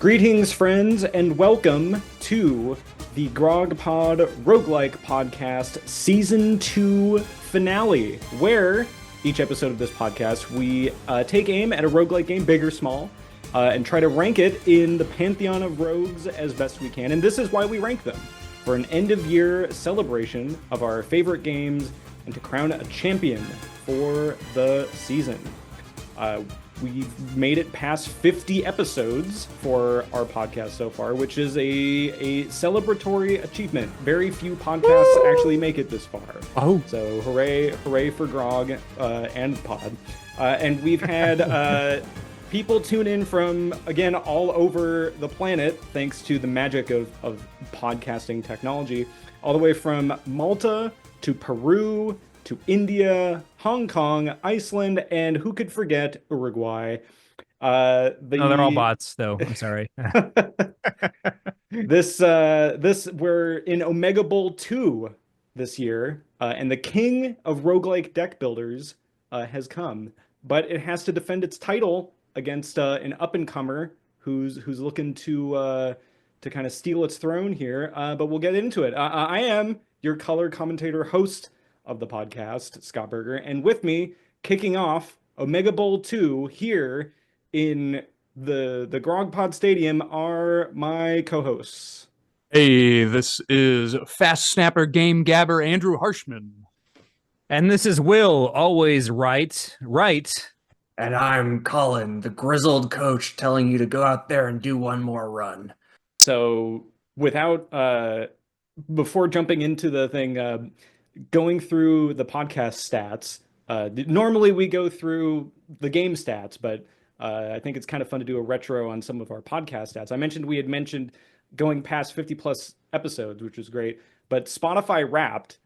Greetings, friends, and welcome to the GrogPod Roguelike Podcast Season 2 finale, where each episode of this podcast we take aim at a roguelike game, big or small, and try to rank it in the pantheon of rogues as best we can. And this is why we rank them, for an end-of-year celebration of our favorite games and to crown a champion for the season. We've made it past 50 episodes for our podcast so far, which is a celebratory achievement. Very few podcasts actually make it this far. Oh. So hooray for Grog and Pod. And we've had people tune in from, again, all over the planet, thanks to the magic of podcasting technology, all the way from Malta to Peru to India, Hong Kong, Iceland, and who could forget Uruguay. No, they're all bots, though. I'm sorry. This we're in Omegabowl 2 this year, and the king of roguelike deck builders has come, but it has to defend its title against an up-and-comer who's looking to kind of steal its throne here. But we'll get into it. I am your color commentator host of the podcast, Scott Berger, and with me, kicking off Omegabowl 2 here in the GrogPod Stadium are my co-hosts. Hey, this is Fast Snapper Game Gabber Andrew Harshman. And this is Will, always right. And I'm Colin, the grizzled coach, telling you to go out there and do one more run. So without, before jumping into the thing, going through the podcast stats, normally we go through the game stats, but I think it's kind of fun to do a retro on some of our podcast stats. I mentioned we had mentioned going past 50 plus episodes, which was great, but Spotify Wrapped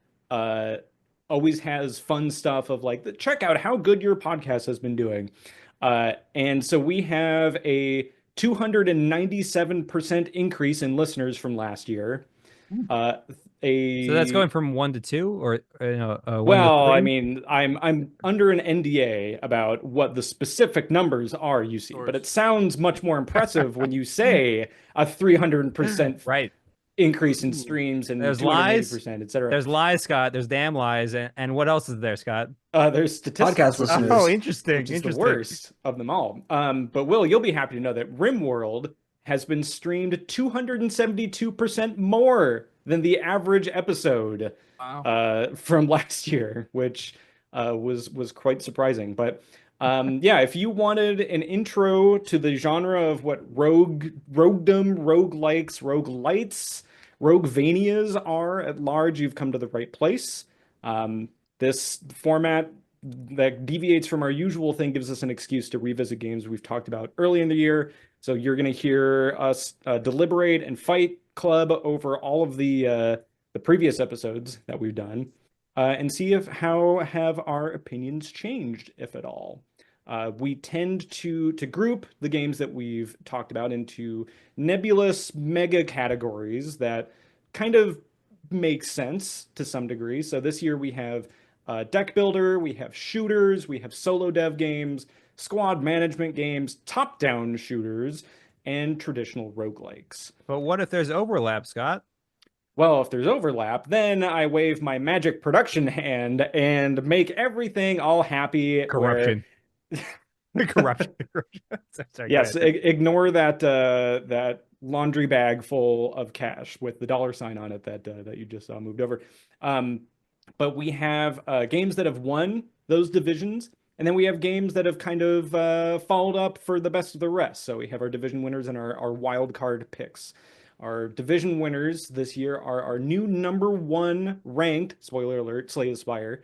always has fun stuff of like, check out how good your podcast has been doing. And so we have a 297% increase in listeners from last year. So that's going from 1 to 2, or 1 well, to 3? I mean, I'm under an NDA about what the specific numbers are, you see, but it sounds much more impressive when you say a 300% right increase in streams and there's 280%, lies, etc. There's lies, Scott. There's damn lies, and what else is there, Scott? There's statistics. Podcast listeners. Oh, interesting. Which is the worst of them all. But Will, you'll be happy to know that RimWorld has been streamed 272% more than the average episode from last year, which was quite surprising. But yeah, if you wanted an intro to the genre of what roguedom, roguelikes, roguelites, roguevanias are at large, you've come to the right place. This format that deviates from our usual thing gives us an excuse to revisit games we've talked about early in the year. So you're going to hear us deliberate and fight club over all of the previous episodes that we've done, and see how have our opinions changed, if at all. We tend to group the games that we've talked about into nebulous mega categories that kind of make sense to some degree. So this year we have deck builder, we have shooters, we have solo dev games, squad management games, top-down shooters, and traditional roguelikes. But what if there's overlap, Scott? Well, if there's overlap, then I wave my magic production hand and make everything all happy. Corruption. Corruption. Sorry, yes, ignore that laundry bag full of cash with the $sign on it that you just saw moved over. But we have games that have won those divisions, and then we have games that have kind of followed up for the best of the rest. So we have our division winners and our wild card picks. Our division winners this year are our new #1 ranked, spoiler alert, Slay the Spire,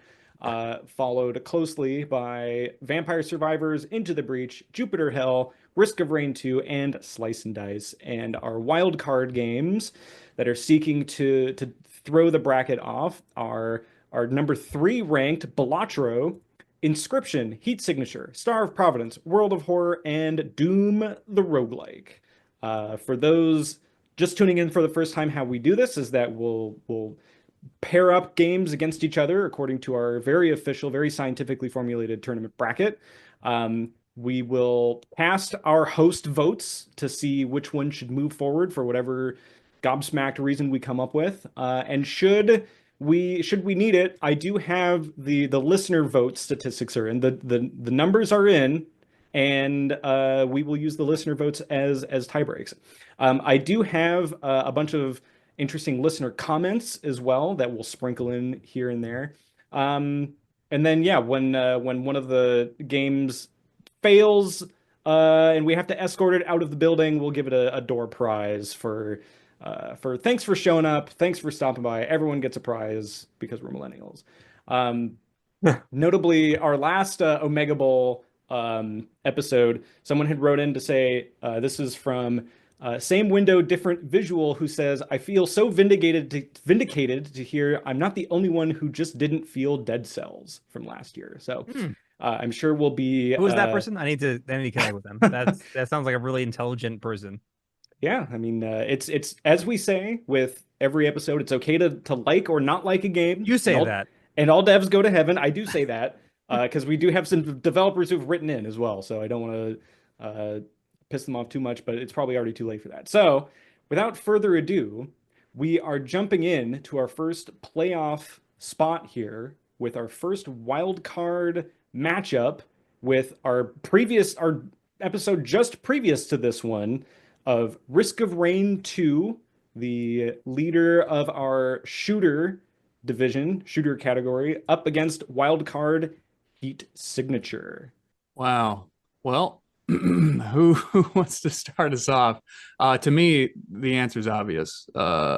followed closely by Vampire Survivors, Into the Breach, Jupiter Hell, Risk of Rain 2, and Slice and Dice. And our wild card games that are seeking to throw the bracket off are our #3 ranked Balatro, Inscryption, Heat Signature, Star of Providence, World of Horror, and Doom the Roguelike. For those just tuning in for the first time, how we do this is that we'll pair up games against each other according to our very official, very scientifically formulated tournament bracket. we will cast our host votes to see which one should move forward for whatever gobsmacked reason we come up with. And should we need it, I do have the listener vote statistics are in, the numbers are in, and we will use the listener votes as tie breaks. I do have a bunch of interesting listener comments as well that we'll sprinkle in here and there. And then yeah, when one of the games fails and we have to escort it out of the building, we'll give it a door prize for thanks for showing up, thanks for stopping by. Everyone gets a prize because we're millennials. Notably, our last Omegabowl episode, someone had wrote in to say, this is from same window, different visual, who says, I feel so vindicated to hear I'm not the only one who just didn't feel Dead Cells from last year. So I'm sure we'll be. Who is that person? I need to connect with them. That sounds like a really intelligent person. Yeah, I mean, it's as we say with every episode, it's okay to like or not like a game. You say that. And all devs go to heaven. I do say that because we do have some developers who've written in as well. So I don't want to piss them off too much, but it's probably already too late for that. So without further ado, we are jumping in to our first playoff spot here with our first wild card matchup with our episode just previous to this one of Risk of Rain 2, the leader of our shooter category, up against wildcard Heat Signature. Wow. Well, who wants to start us off? To me, the answer is obvious.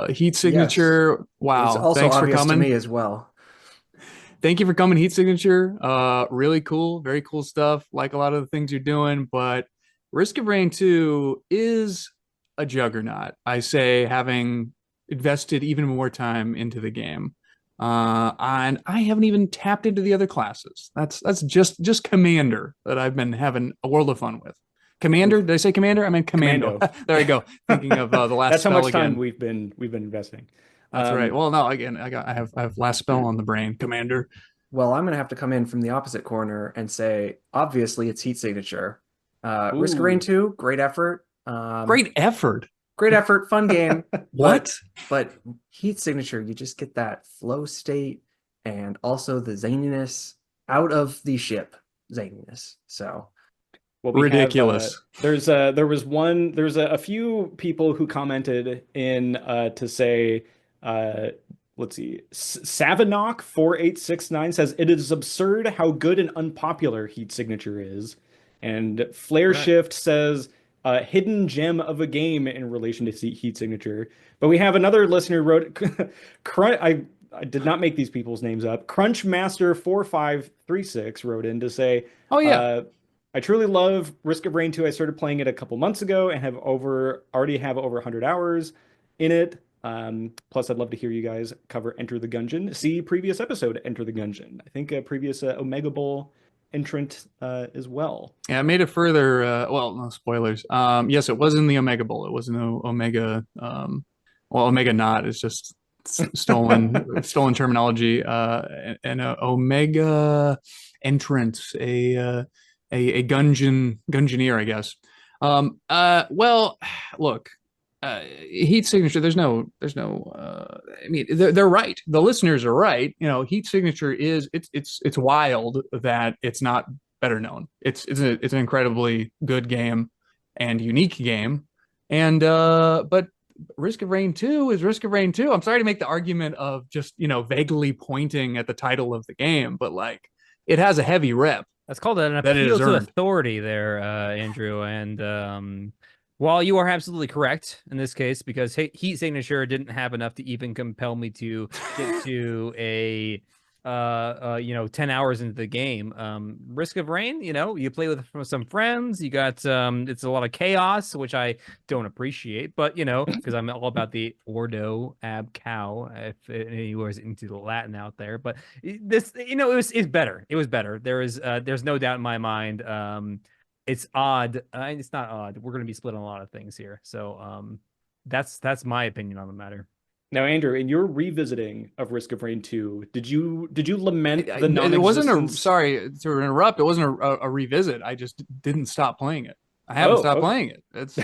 Heat Signature. Yes. Wow. It's also thanks obvious for coming. To me as well. Thank you for coming, Heat Signature. Really cool. Very cool stuff. Like a lot of the things you're doing, but Risk of Rain 2 is a juggernaut. I say, having invested even more time into the game. And I haven't even tapped into the other classes. That's just Commander that I've been having a world of fun with. Commander? Did I say Commander? I meant Commando. There you go. Thinking of the last. That's how much time again. we've been investing. That's right. Well, no, again, I have last spell on the brain. Commander. Well, I'm gonna have to come in from the opposite corner and say, obviously, it's Heat Signature. Risk of Rain 2, great effort. Great effort. Great effort, fun game. What? But Heat Signature, you just get that flow state and also the zaniness out of the ship zaniness. So ridiculous. There's a few people who commented in to say, let's see, Savinok 4869 says it is absurd how good and unpopular Heat Signature is, and Flare Shift says hidden gem of a game in relation to Heat Signature. But we have another listener who wrote, I did not make these people's names up. Crunchmaster4536 wrote in to say, oh yeah, I truly love Risk of Rain 2. I started playing it a couple months ago and already have over 100 hours in it. Plus, I'd love to hear you guys cover Enter the Gungeon. See previous episode, Enter the Gungeon. I think a previous Omegabowl entrant as well. Yeah, I made it further. Well, no spoilers. Yes, it was in the Omegabowl. It was in the Omega. Omega not. It's just stolen terminology. An Omega entrant, a Gungeoneer, I guess. Well, look. Heat Signature, there's no I mean, they're right. The listeners are right. You know, Heat Signature it's wild that it's not better known. It's an incredibly good game and unique game. And but Risk of Rain 2 is Risk of Rain 2. I'm sorry to make the argument of just, vaguely pointing at the title of the game, but like it has a heavy rep. That's called an appeal to authority there, Andrew. And while you are absolutely correct in this case, because Heat Signature didn't have enough to even compel me to get to a 10 hours into the game. Risk of Rain, you play with some friends, you got it's a lot of chaos, which I don't appreciate, but because I'm all about the ordo ab cow, if anyone's into the Latin out there. But this, it's better. It was better. There's no doubt in my mind. It's odd. It's not odd. We're going to be split on a lot of things here. So that's my opinion on the matter. Now, Andrew, in your revisiting of Risk of Rain 2, did you lament the It wasn't non-existence? sorry to interrupt. It wasn't a revisit. I just didn't stop playing it. I haven't stopped playing it. It's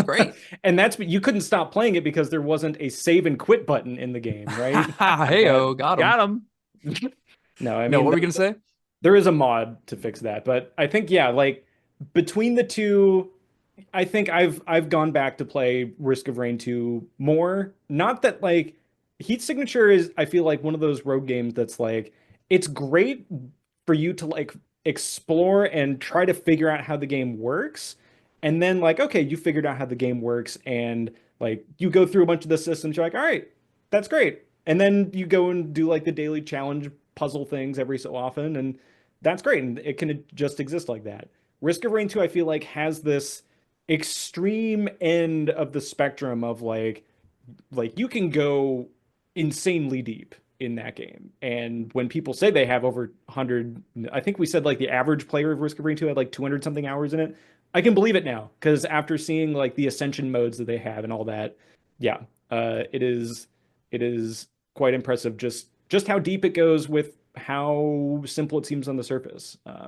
great. And you couldn't stop playing it because there wasn't a save and quit button in the game, right? Heyo, got him. No, I mean, no, what were we gonna say? There is a mod to fix that, but I think, yeah, like between the two, I think I've gone back to play Risk of Rain 2 more. Not that like Heat Signature is, I feel like one of those rogue games that's like it's great for you to like explore and try to figure out how the game works. And then like, okay, you figured out how the game works and like you go through a bunch of the systems, you're like, all right, that's great. And then you go and do like the daily challenge puzzle things every so often, and that's great. And it can just exist like that. Risk of Rain 2, I feel like, has this extreme end of the spectrum of like you can go insanely deep in that game. And when people say they have over 100, I think we said like the average player of Risk of Rain 2 had like 200 something hours in it. I can believe it now because after seeing like the ascension modes that they have and all that, yeah, it is quite impressive just how deep it goes with how simple it seems on the surface. I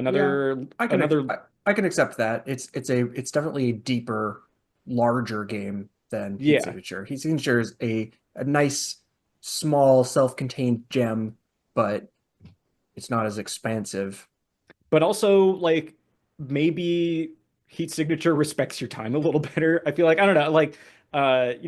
can accept that. It's definitely a deeper, larger game than Heat Signature. Heat Signature is a nice, small, self-contained gem, but it's not as expansive. But also, like, maybe Heat Signature respects your time a little better. I feel like, I don't know, like, I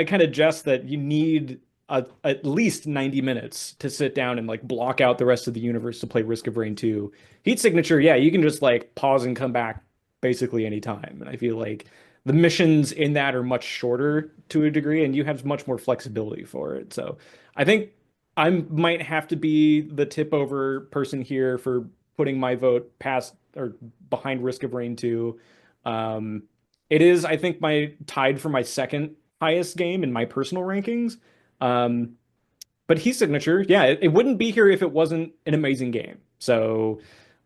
kind of jest that you need at least 90 minutes to sit down and like block out the rest of the universe to play Risk of Rain 2. Heat Signature, yeah, you can just like pause and come back basically anytime. And I feel like the missions in that are much shorter to a degree, and you have much more flexibility for it. So I think I might have to be the tip over person here for putting my vote past or behind Risk of Rain 2. It is, I think, tied for my second highest game in my personal rankings. But Heat Signature, yeah, it wouldn't be here if it wasn't an amazing game. So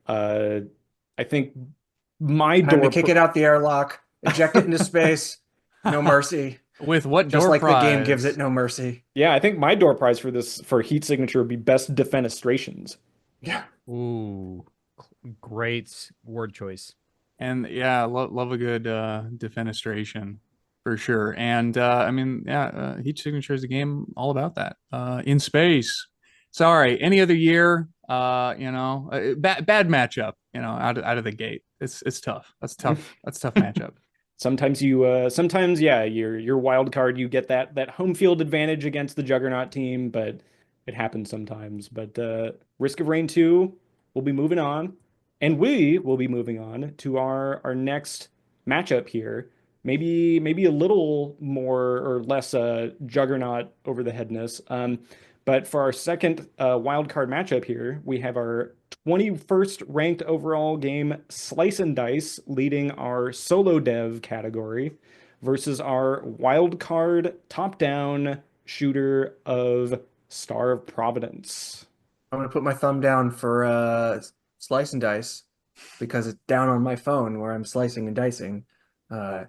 I think my Time to kick it out the airlock, eject it into space, no mercy. With what just door like prize? The game gives it no mercy. Yeah, I think my door prize for Heat Signature would be best defenestrations. Yeah. Ooh, great word choice. And yeah, love a good defenestration for sure. And I mean, yeah, Heat Signature is a game all about that. In space. Sorry, any other year, bad matchup, out of the gate. It's tough. That's tough. That's a tough matchup. Sometimes yeah, your wild card, you get that home field advantage against the Juggernaut team, but it happens sometimes. But Risk of Rain 2 will be moving on, and we will be moving on to our next matchup here. Maybe a little more or less Juggernaut over the headness. But for our second wild card matchup here, we have our 21st ranked overall game, Slice and Dice, leading our solo dev category versus our wild card top-down shooter of Star of Providence. I'm going to put my thumb down for Slice and Dice because it's down on my phone where I'm slicing and dicing. I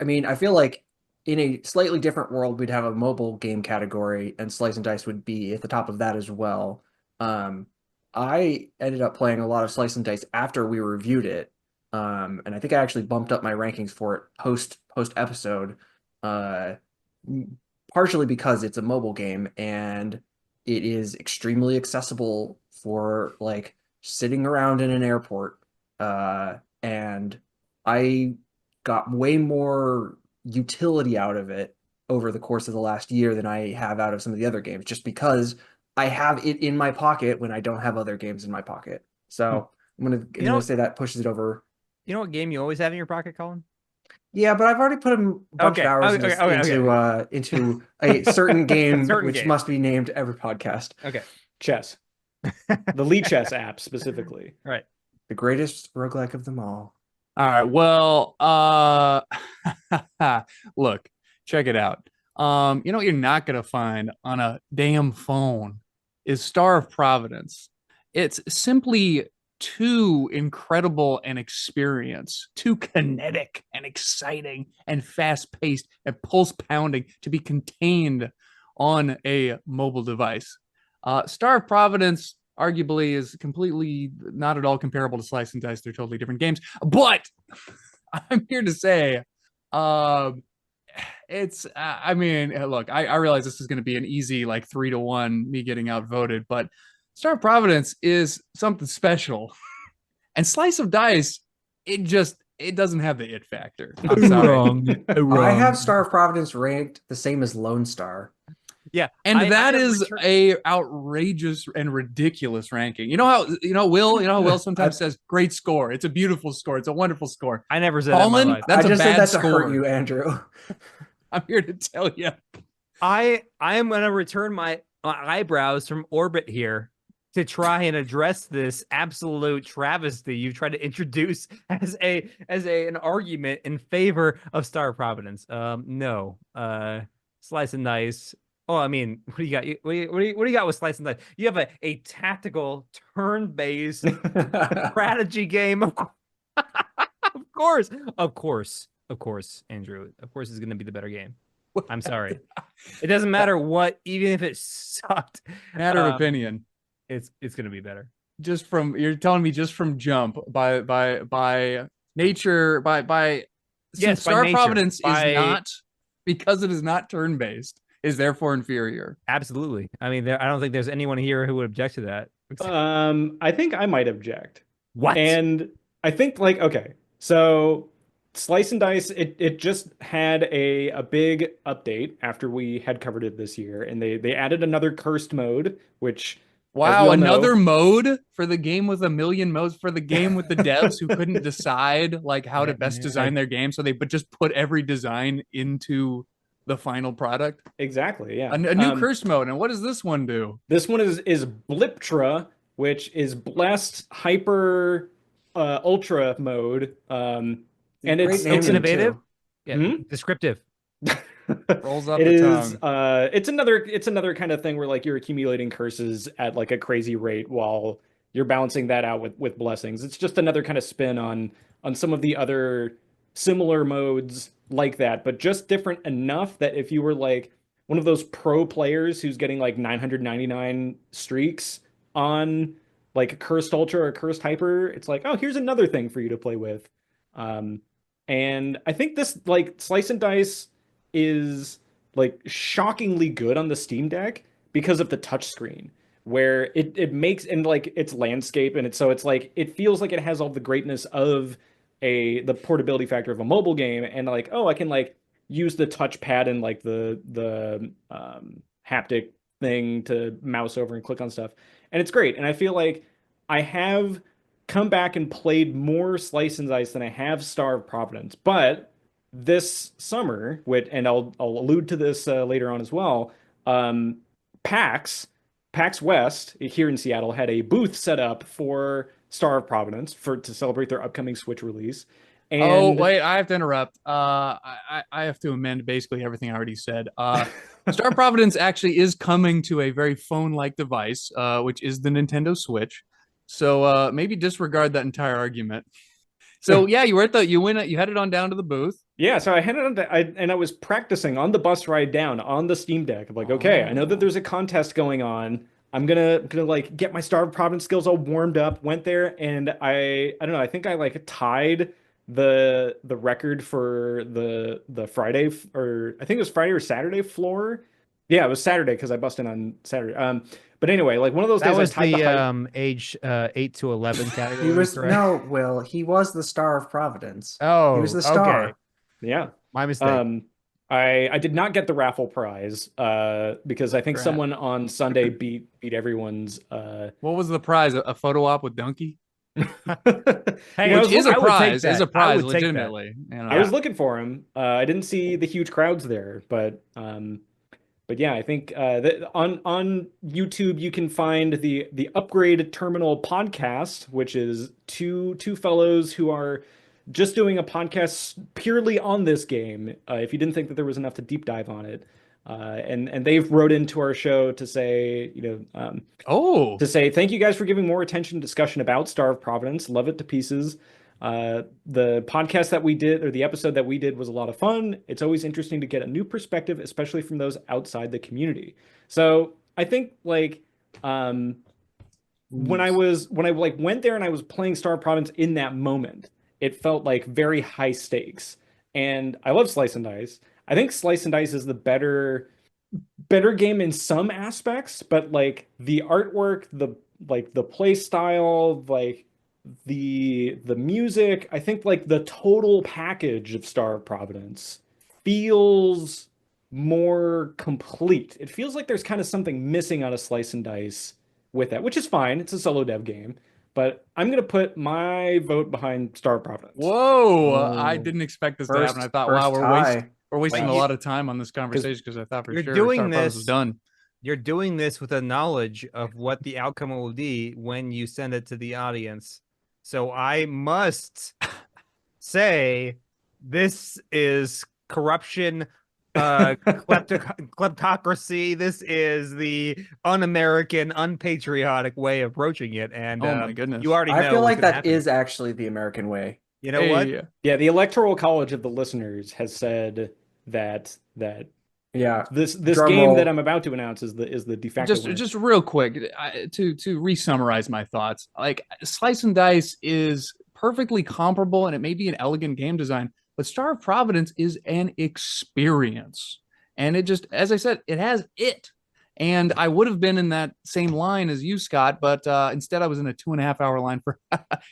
mean, I feel like in a slightly different world, we'd have a mobile game category, and Slice and Dice would be at the top of that as well. I ended up playing a lot of Slice and Dice after we reviewed it, and I think I actually bumped up my rankings for it post episode, partially because it's a mobile game and it is extremely accessible for like sitting around in an airport, and I got way more utility out of it over the course of the last year than I have out of some of the other games, just because I have it in my pocket when I don't have other games in my pocket. So I'm gonna say that pushes it over. You know what game you always have in your pocket, Colin? Yeah, but I've already put a bunch of hours into a certain game which must be named every podcast. Okay. Chess. The Lee Chess app specifically. Right. The greatest roguelike of them all. All right. Well, look, check it out. What you're not gonna find on a damn phone is Star of Providence. It's simply too incredible an experience, too kinetic and exciting and fast-paced and pulse-pounding to be contained on a mobile device. Star of Providence arguably is completely not at all comparable to Slice and Dice. They're totally different games. But I'm here to say, it's I mean, look, I realize this is going to be an easy like 3-1 me getting outvoted, but Star of Providence is something special. And Slice of Dice, it doesn't have the it factor. I'm sorry. Wrong. I have Star of Providence ranked the same as Lone Star. Yeah, and that is a outrageous and ridiculous ranking. You know how Will sometimes says great score. It's a beautiful score. It's a wonderful score. I never said Coleman, that. that's I just a bad said that score. to hurt you, Andrew. I'm here to tell you. I am going to return my eyebrows from orbit here to try and address this absolute travesty you tried to introduce as an argument in favor of Star of Providence. No, Slice and Dice. Oh, I mean, what do you got? What do you got with Slice and Dice? You have a tactical turn-based strategy game. Of course, Andrew. Of course, it's going to be the better game. I'm sorry. It doesn't matter what, even if it sucked. Matter of opinion. It's going to be better. You're telling me just from jump by nature yes, Star by nature, Providence is not, because it is not turn-based, is therefore inferior. Absolutely. I mean, I don't think there's anyone here who would object to that. I think I might object. What? And I think okay, so Slice and Dice, it just had a big update after we had covered it this year, and they added another cursed mode, which wow, another mode for the game with a million modes, for the game with the devs who couldn't decide like how to best design their game, so they just put every design into the final product. Exactly, yeah. A new curse mode. And what does this one do? This one is Bliptra, which is Blessed Hyper Ultra mode. And it's innovative. Yeah, descriptive. Rolls off it the is tongue. It's another kind of thing where like you're accumulating curses at like a crazy rate while you're balancing that out with blessings. It's just another kind of spin on some of the other similar modes like that, but just different enough that if you were like one of those pro players who's getting like 999 streaks on like Cursed Ultra or Cursed Hyper, it's like, oh, here's another thing for you to play with. And I think this like Slice and Dice is like shockingly good on the Steam Deck because of the touchscreen, where it makes, and like its landscape, and it's like it feels like it has all the greatness of the portability factor of a mobile game, and like, oh, I can like use the touchpad and like the haptic thing to mouse over and click on stuff, and it's great. And I feel like I have come back and played more Slice and Dice than I have Star of Providence, but this summer, and I'll allude to this later on as well, PAX West here in Seattle had a booth set up for Star of Providence to celebrate their upcoming Switch release. And oh wait, I have to interrupt. I have to amend basically everything I already said. Star of Providence actually is coming to a very phone-like device, which is the Nintendo Switch. So maybe disregard that entire argument. So yeah, you headed on down to the booth. Yeah, so I headed on and I was practicing on the bus ride down on the Steam Deck. I'm like, okay, I know that there's a contest going on. I'm gonna like get my Star of Providence skills all warmed up. Went there, and I don't know. I think I like tied the record for the Friday, or I think it was Friday or Saturday floor. Yeah, it was Saturday because I busted in on Saturday. But anyway, like one of those that days was I tied the age 8 to 11 category. He was correct? no, Will. He was the Star of Providence. Oh, he was the star. Okay. Yeah, my mistake. I did not get the raffle prize because I think someone on Sunday beat everyone's. What was the prize? A photo op with Donkey? Hey, which is a prize. Is a prize, legitimately. You know? I was looking for him. I didn't see the huge crowds there, but yeah, I think that on YouTube you can find the Upgrade Terminal podcast, which is two fellows who are just doing a podcast purely on this game. If you didn't think that there was enough to deep dive on it, and they've wrote into our show to say, to say thank you guys for giving more attention and discussion about Star of Providence. Love it to pieces. The podcast that we did, or the episode that we did, was a lot of fun. It's always interesting to get a new perspective, especially from those outside the community. So I think when I went there and I was playing Star of Providence in that moment, it felt like very high stakes. And I love Slice and Dice. I think Slice and Dice is the better game in some aspects, but like the artwork, the play style, like the music, I think like the total package of Star of Providence feels more complete. It feels like there's kind of something missing on a Slice and Dice with that, which is fine. It's a solo dev game, but I'm gonna put my vote behind Star of Providence. Whoa! I didn't expect this to happen. I thought, wow, we're wasting a lot of time on this conversation because I thought for sure Star of Providence was done. You're doing this with a knowledge of what the outcome will be when you send it to the audience. So I must say this is corruption, kleptocracy. This is the un-American, unpatriotic way of approaching it. And oh my goodness, you already know. I feel like that is actually the American way. You know what? Yeah, the Electoral College of the listeners has said that this game that I'm about to announce is the de facto winner. Just real quick to re-summarize my thoughts. Like Slice and Dice is perfectly comparable and it may be an elegant game design, but Star of Providence is an experience. And it just, as I said, it has it. And I would have been in that same line as you, Scott, but instead I was in a 2.5 hour line for,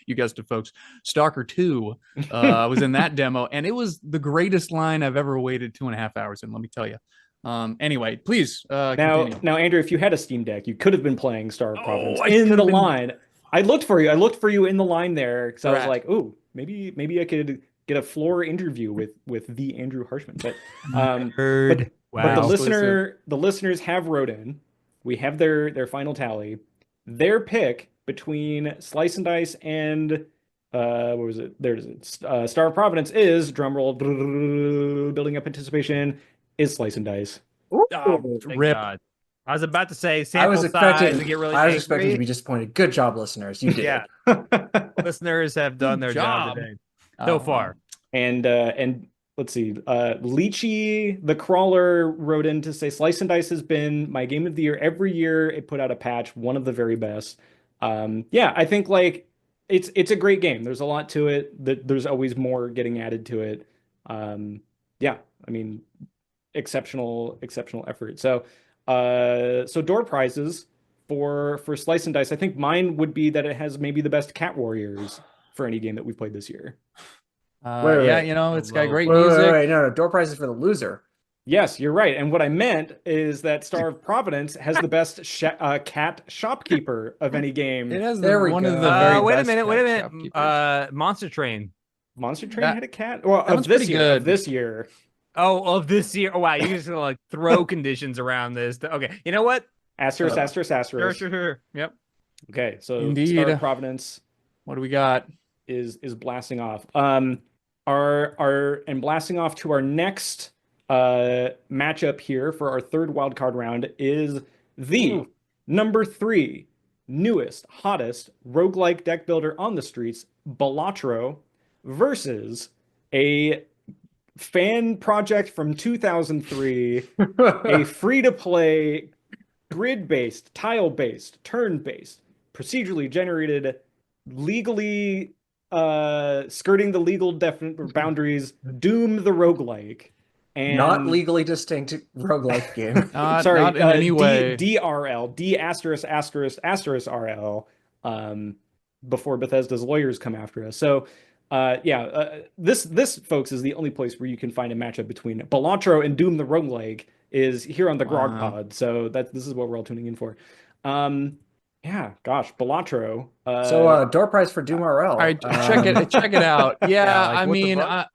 you guessed it, folks, Stalker 2. I was in that demo, and it was the greatest line I've ever waited 2.5 hours in, let me tell you. Anyway, please continue. Now, Andrew, if you had a Steam Deck, you could have been playing Star of Providence in the line. I looked for you in the line there, because I was like, ooh, maybe I could get a floor interview with the Andrew Harshman. But But the listeners have wrote in. We have their final tally. Their pick between Slice and Dice and what was it? There it is. Star of Providence is, drumroll, building up anticipation, is Slice and Dice. Oh, rip. God. I was about to say I was expecting to be disappointed. Good job, listeners. You did. Yeah. Listeners have done their job today so far. And let's see. Leechy the Crawler wrote in to say Slice and Dice has been my game of the year every year. It put out a patch, one of the very best. I think like it's a great game. There's a lot to it. There's always more getting added to it. I mean, exceptional effort. So door prizes for Slice and Dice. I think mine would be that it has maybe the best Cat Warriors for any game that we've played this year. Wait. It's got great music. No, door prizes for the loser. Yes, you're right. And what I meant is that Star of Providence has the best cat shopkeeper of any game. It has one of the very wait best. Wait a minute. Monster Train. Monster Train had a cat? Well, of this year. Of this year. Oh, of this year. Oh, wow. You're just going to like throw conditions around this. Okay. You know what? Asterisk. Sure. Yep. Okay. So Indeed. Star of Providence. What do we got? Is blasting off. And blasting off to our next matchup here for our third wildcard round is the number 3 newest, hottest roguelike deck builder on the streets, Balatro, versus a fan project from 2003, a free-to-play, grid-based, tile-based, turn-based, procedurally generated, legally skirting the legal boundaries, Doom the Roguelike. And not legally distinct roguelike game. Sorry, not in any way. DRL, D***RL, before Bethesda's lawyers come after us. So, this, folks, is the only place where you can find a matchup between Balatro and Doom the Roguelike is here on the Grog Pod. So this is what we're all tuning in for. Balatro. So door prize for DoomRL. All right, check it out. Yeah,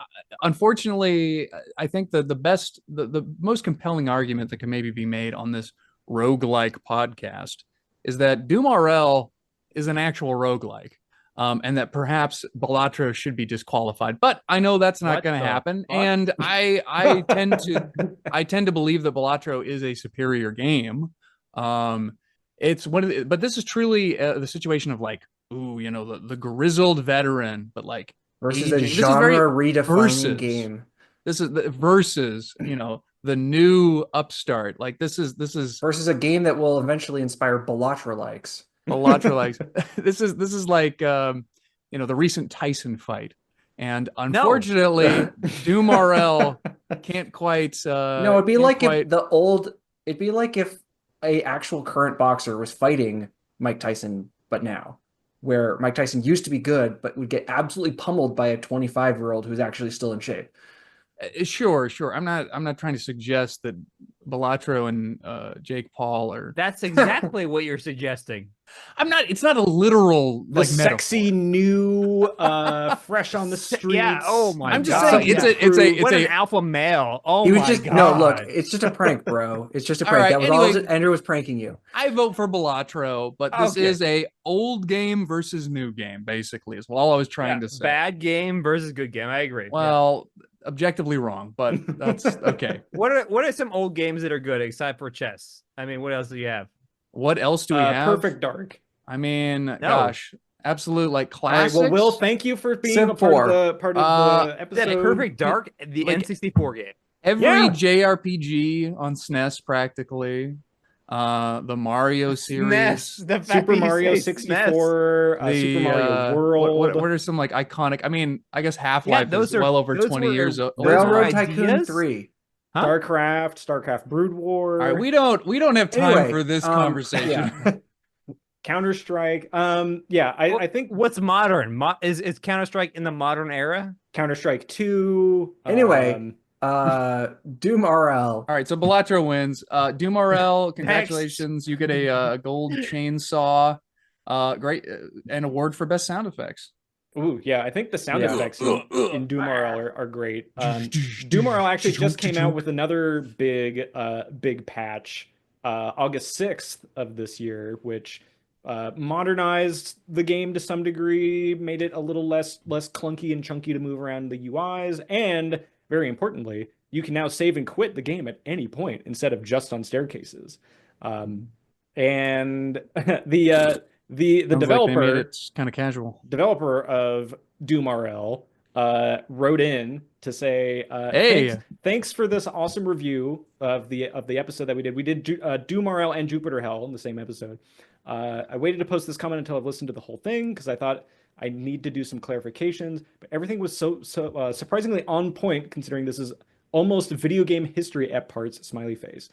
unfortunately, I think the most compelling argument that can maybe be made on this roguelike podcast is that DoomRL is an actual roguelike. and that perhaps Balatro should be disqualified. But I know that's not going to happen, and I tend to believe that Balatro is a superior game. It's one of the, but this is truly the situation of like, ooh, you know, the grizzled veteran, but like versus aging. a genre redefining game. This is the versus, you know, the new upstart. Like this is versus a game that will eventually inspire Balatro likes. Balatro likes. This is like you know, the recent Tyson fight. And unfortunately, DoomRL can't quite no, it'd be like if it'd be like if a actual current boxer was fighting Mike Tyson, but now, where Mike Tyson used to be good, but would get absolutely pummeled by a 25-year-old who's actually still in shape. Sure. I'm not trying to suggest that Balatro and Jake Paul are. That's exactly what you're suggesting. I'm not. It's not a literal the like sexy new, fresh on the streets. Yeah. Oh my god. I'm just saying it's an alpha male. Oh he was my just god. No, look, it's just a prank, bro. It's just a prank. Right, that was anyway, all. Andrew was pranking you. I vote for Balatro, but this is a old game versus new game. Basically, is all I was trying to say. Bad game versus good game. I agree. Well. Objectively wrong, but that's okay. What are some old games that are good except for chess? I mean, what else do you have? What else do we have? Perfect Dark. I mean, gosh, absolute like classics. Right, well, Will, thank you for being a part of the episode. That Perfect Dark, the N64 game. Every JRPG on SNES practically. The Mario series, the Super Mario 64, Super Mario World. What are some like iconic? I mean, I guess Half-Life is well over 20 years old. Railroad Tycoon 3, StarCraft Brood War. All right, we don't have time for this conversation. Yeah. Counter-Strike. I think what's modern is Counter-Strike in the modern era. Counter-Strike 2. Anyway. DoomRL. All right, so Balatro wins. DoomRL, congratulations. You get a gold chainsaw. Great. An award for best sound effects. Ooh, yeah, I think the sound effects in DoomRL are great. DoomRL actually just came out with another big patch August 6th of this year, which modernized the game to some degree, made it a little less clunky and chunky to move around the UIs, and very importantly, you can now save and quit the game at any point instead of just on staircases. And the developer, like it's kind of casual. Developer of DoomRL wrote in to say, "Hey, thanks for this awesome review of the episode that we did. We did DoomRL and Jupiter Hell in the same episode. I waited to post this comment until I've listened to the whole thing because I thought I need to do some clarifications, but everything was so surprisingly on point considering this is almost video game history at parts, smiley face.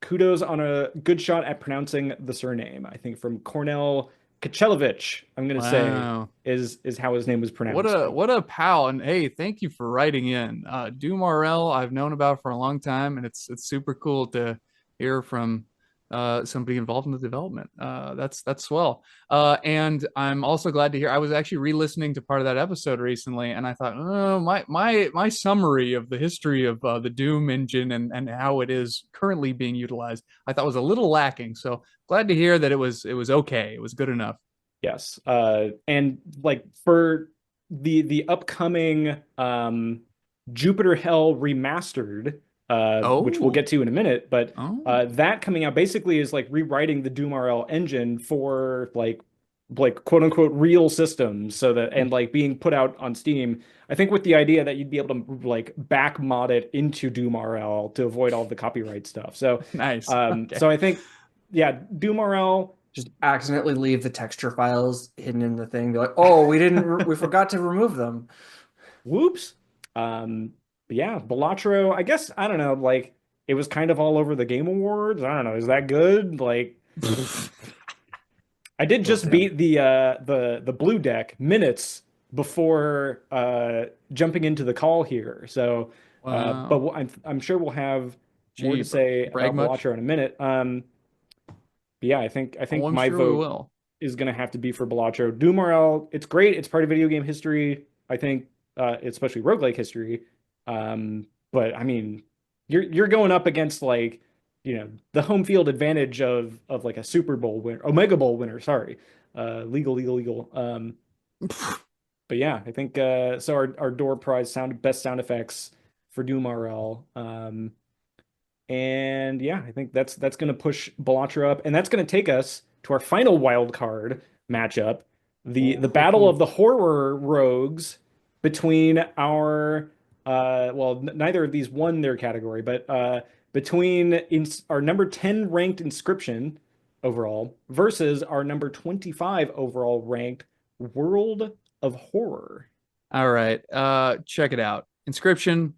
Kudos on a good shot at pronouncing the surname. I think from Cornell Kachelovich, I'm going to say is how his name was pronounced. What a pal. And hey, thank you for writing in. DoomRL I've known about for a long time, and it's super cool to hear from somebody involved in the development. That's swell. And I'm also glad to hear, I was actually re-listening to part of that episode recently, and I thought, oh, my summary of the history of the Doom engine and how it is currently being utilized, I thought was a little lacking. So glad to hear that it was okay. It was good enough. Yes. And like for the upcoming Jupiter Hell remastered, which we'll get to in a minute, but that coming out basically is like rewriting the DoomRL engine for like quote unquote real systems, so that and like being put out on Steam. I think with the idea that you'd be able to like back mod it into DoomRL to avoid all the copyright stuff. So nice. So I think DoomRL just accidentally leave the texture files hidden in the thing. Be like, oh, we forgot to remove them. Whoops. But yeah, Balatro, I guess, I don't know, like, it was kind of all over the Game Awards. I don't know, is that good? Like, I did just beat the blue deck minutes before jumping into the call here. So, but I'm sure we'll have more to say about Balatro in a minute. But yeah, I think my vote is going to have to be for Balatro. DoomRL, it's great. It's part of video game history. I think, especially roguelike history. But I mean, you're going up against like the home field advantage of like a Super Bowl winner, Omegabowl winner, sorry. Legal. But yeah, I think so our door prize best sound effects for DoomRL. And yeah, I think that's gonna push Balatro up, and that's gonna take us to our final wild card matchup, the battle of the horror rogues between our well, neither of these won their category, but between our number 10 ranked Inscryption overall versus our number 25 overall ranked World of Horror. All right. Check it out. Inscryption,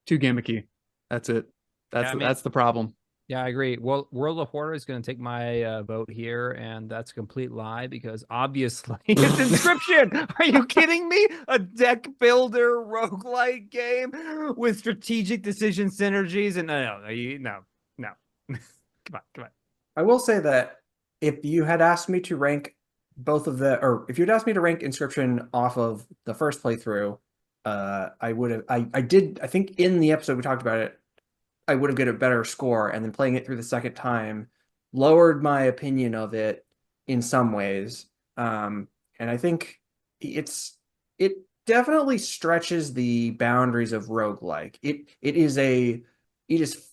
too gimmicky. That's it. That's the problem. Yeah, I agree. Well, World of Horror is going to take my vote here, and that's a complete lie because obviously it's Inscryption. Are you kidding me? A deck builder roguelike game with strategic decision synergies, and no. Come on. I will say that if you had asked me to rank if you'd asked me to rank Inscryption off of the first playthrough, I would have. I think in the episode we talked about it. I would have get a better score, and then playing it through the second time lowered my opinion of it in some ways. And I think it definitely stretches the boundaries of roguelike. It is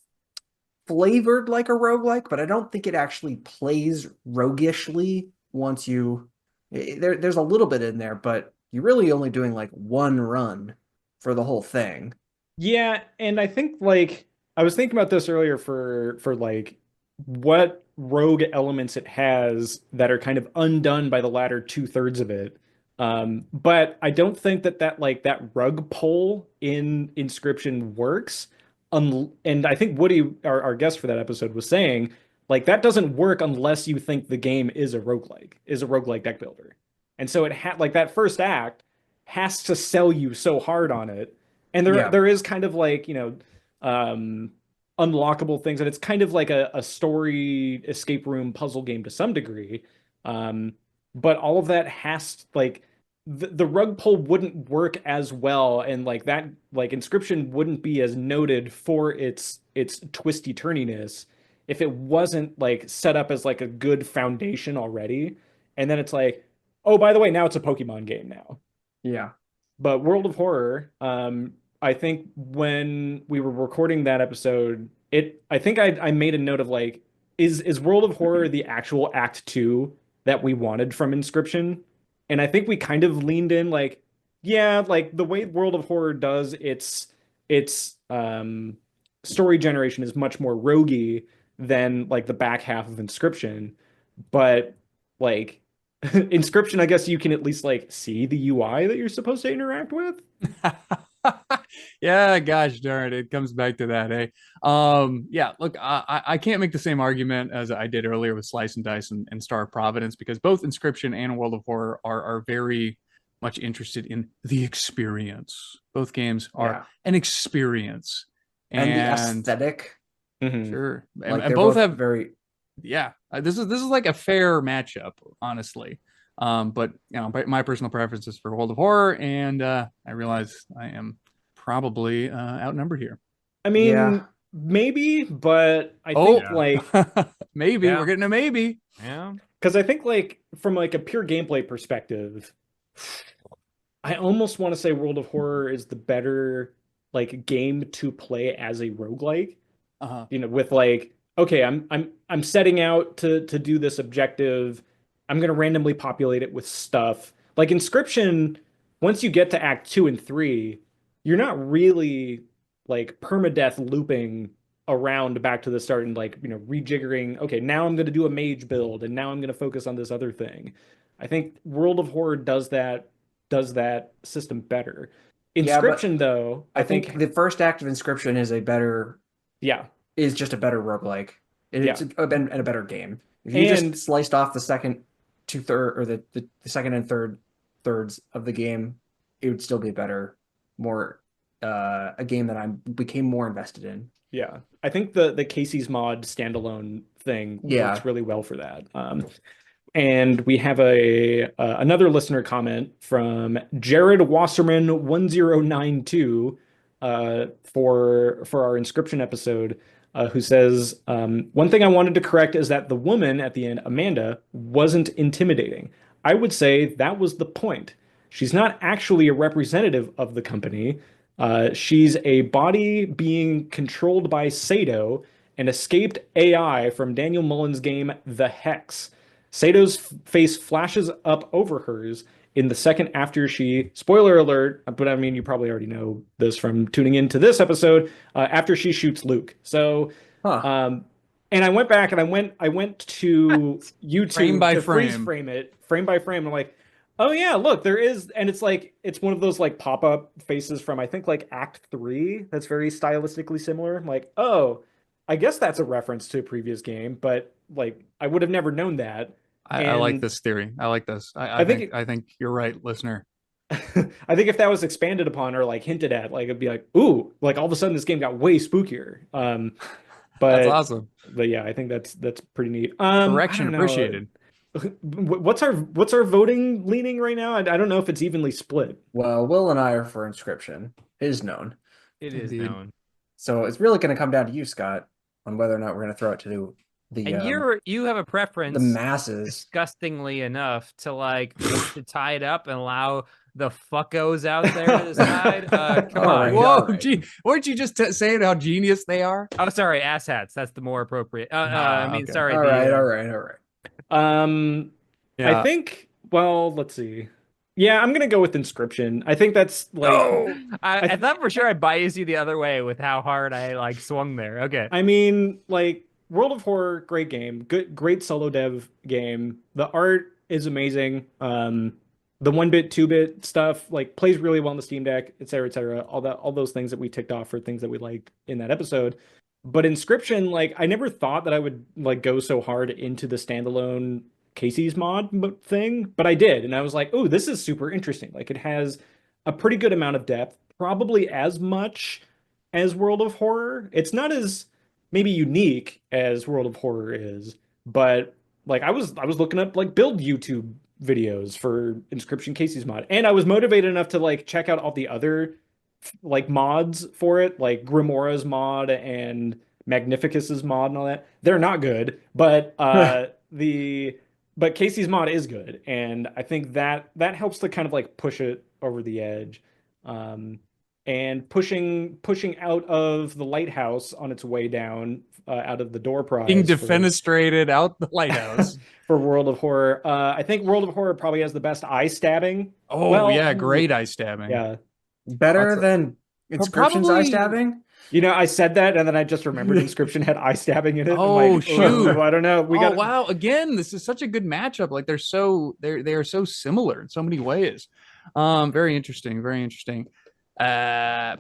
flavored like a roguelike, but I don't think it actually plays roguishly once there's a little bit in there, but you're really only doing like one run for the whole thing. Yeah, and I think like I was thinking about this earlier for like what rogue elements it has that are kind of undone by the latter 2/3 of it. But I don't think that rug pull in Inscryption works. And I think Woody, our guest for that episode, was saying like that doesn't work unless you think the game is a roguelike deck builder. And so like that first act has to sell you so hard on it. And there is kind of like, unlockable things, and it's kind of like a story escape room puzzle game to some degree. But all of that has like the rug pull wouldn't work as well, and like that like Inscryption wouldn't be as noted for its twisty turniness if it wasn't like set up as like a good foundation already. And then it's like, oh, by the way, now it's a Pokemon game now. Yeah. But World of Horror, I think when we were recording that episode, I think I made a note of like, is World of Horror the actual Act 2 that we wanted from Inscryption? And I think we kind of leaned in like, yeah, like the way World of Horror does its story generation is much more roguey than like the back half of Inscryption. But like Inscryption, I guess you can at least like see the UI that you're supposed to interact with. Yeah, gosh darn it comes back to that, eh? Yeah, look, I can't make the same argument as I did earlier with Slice and Dice and Star of Providence, because both Inscryption and World of Horror are very much interested in the experience. Both games are an experience, and the aesthetic. Sure, like and both have very this is like a fair matchup, honestly. But my personal preference is for World of Horror, and I realize I am probably outnumbered here. I mean, maybe, but I think like maybe we're getting a maybe. Yeah, because I think like from like a pure gameplay perspective, I almost want to say World of Horror is the better like game to play as a roguelike. With like, okay, I'm setting out to do this objective. I'm going to randomly populate it with stuff. Like Inscryption, once you get to Act 2 and 3, you're not really like permadeath looping around back to the start and like, rejiggering, okay, now I'm going to do a mage build and now I'm going to focus on this other thing. I think World of Horror does that system better. Inscryption, though, I think the first act of Inscryption is is just a better roguelike. It's a better game. If you just sliced off the second the second and thirds of the game, it would still be more a game that I became more invested in. Yeah, I think the Casey's Mod standalone thing works really well for that. And we have another listener comment from Jared Wasserman 1092 for our Inscryption episode. who says, one thing I wanted to correct is that the woman at the end, Amanda, wasn't intimidating. I would say that was the point. She's not actually a representative of the company. She's a body being controlled by Sato, an escaped AI from Daniel Mullen's game The Hex. Sato's face flashes up over hers in the second after she, spoiler alert, but I mean, you probably already know this from tuning into this episode, after she shoots Luke. So, and I went back and I went to YouTube frame by to frame. freeze frame it, frame by frame. I'm like, oh yeah, look, there is, and it's like, it's one of those like pop-up faces from, I think, like Act 3 that's very stylistically similar. I'm like, oh, I guess that's a reference to a previous game, but like, I would have never known that. I like this theory. I like this. I think you're right, listener. I think if that was expanded upon or like hinted at, like it'd be like, ooh, like all of a sudden this game got way spookier. But that's awesome. But yeah, I think that's pretty neat. Correction appreciated. What's our voting leaning right now? I don't know if it's evenly split. Well, Will and I are for Inscryption. It is known. It is known. So it's really going to come down to you, Scott, on whether or not we're going to throw it to the. And you have a preference, the masses, disgustingly enough, to like to tie it up and allow the fuckos out there to decide. Come on. Whoa, gee, weren't you just saying how genius they are? Oh, sorry, asshats. That's the more appropriate. I mean, okay. sorry. All right. I think. Well, let's see. Yeah, I'm gonna go with Inscryption. I think that's like. Oh, I thought for sure I biased you the other way with how hard I like swung there. Okay. I mean, like World of Horror, great game, great solo dev game. The art is amazing. The 1-bit, 2-bit stuff like plays really well on the Steam Deck, et cetera. All those things that we ticked off are things that we liked in that episode. But Inscryption, like I never thought that I would like go so hard into the standalone Casey's mod thing, but I did, and I was like, oh, this is super interesting. Like it has a pretty good amount of depth, probably as much as World of Horror. It's not as maybe unique as World of Horror is, but like I was looking up like build YouTube videos for Inscryption Casey's mod, and I was motivated enough to like check out all the other like mods for it, like Grimora's mod and Magnificus's mod and all that. They're not good, but but Casey's mod is good, and I think that helps to kind of like push it over the edge, and pushing out of the lighthouse on its way down, out of the door prize, being defenestrated out the lighthouse for World of Horror. I think World of Horror probably has the best eye stabbing. Oh well, yeah, great eye stabbing. Yeah, better than Inscryption's eye stabbing. You know, I said that, and then I just remembered Inscryption had eye stabbing in it. Oh, like, shoot! I don't know. Wow! Again, this is such a good matchup. Like they are so similar in so many ways. Very interesting. Very interesting. I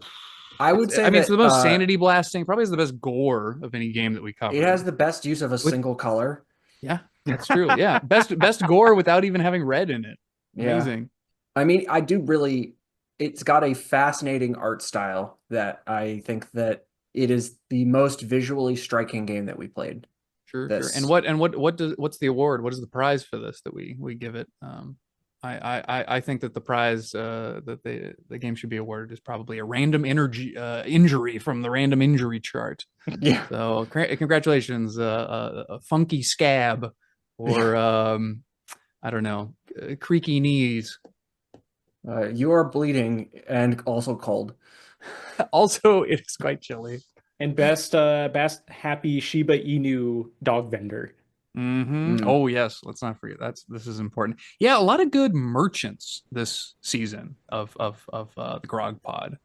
would say. I mean, it's the most sanity blasting. Probably is the best gore of any game that we covered. It has the best use of a single color. Yeah, that's true. Yeah, best gore without even having red in it. Amazing. Yeah. I mean, I do really. It's got a fascinating art style that I think that it is the most visually striking game that we played. Sure. And what's the award? What is the prize for this that we give it? I think that the prize that the game should be awarded is probably a random injury from the random injury chart. Yeah. So congratulations, a funky scab, or I don't know, creaky knees. You are bleeding and also cold. Also, it is quite chilly. And best happy Shiba Inu dog vendor. Mm-hmm. Oh yes, let's not forget this is important. Yeah, a lot of good merchants this season of the Grog Pod.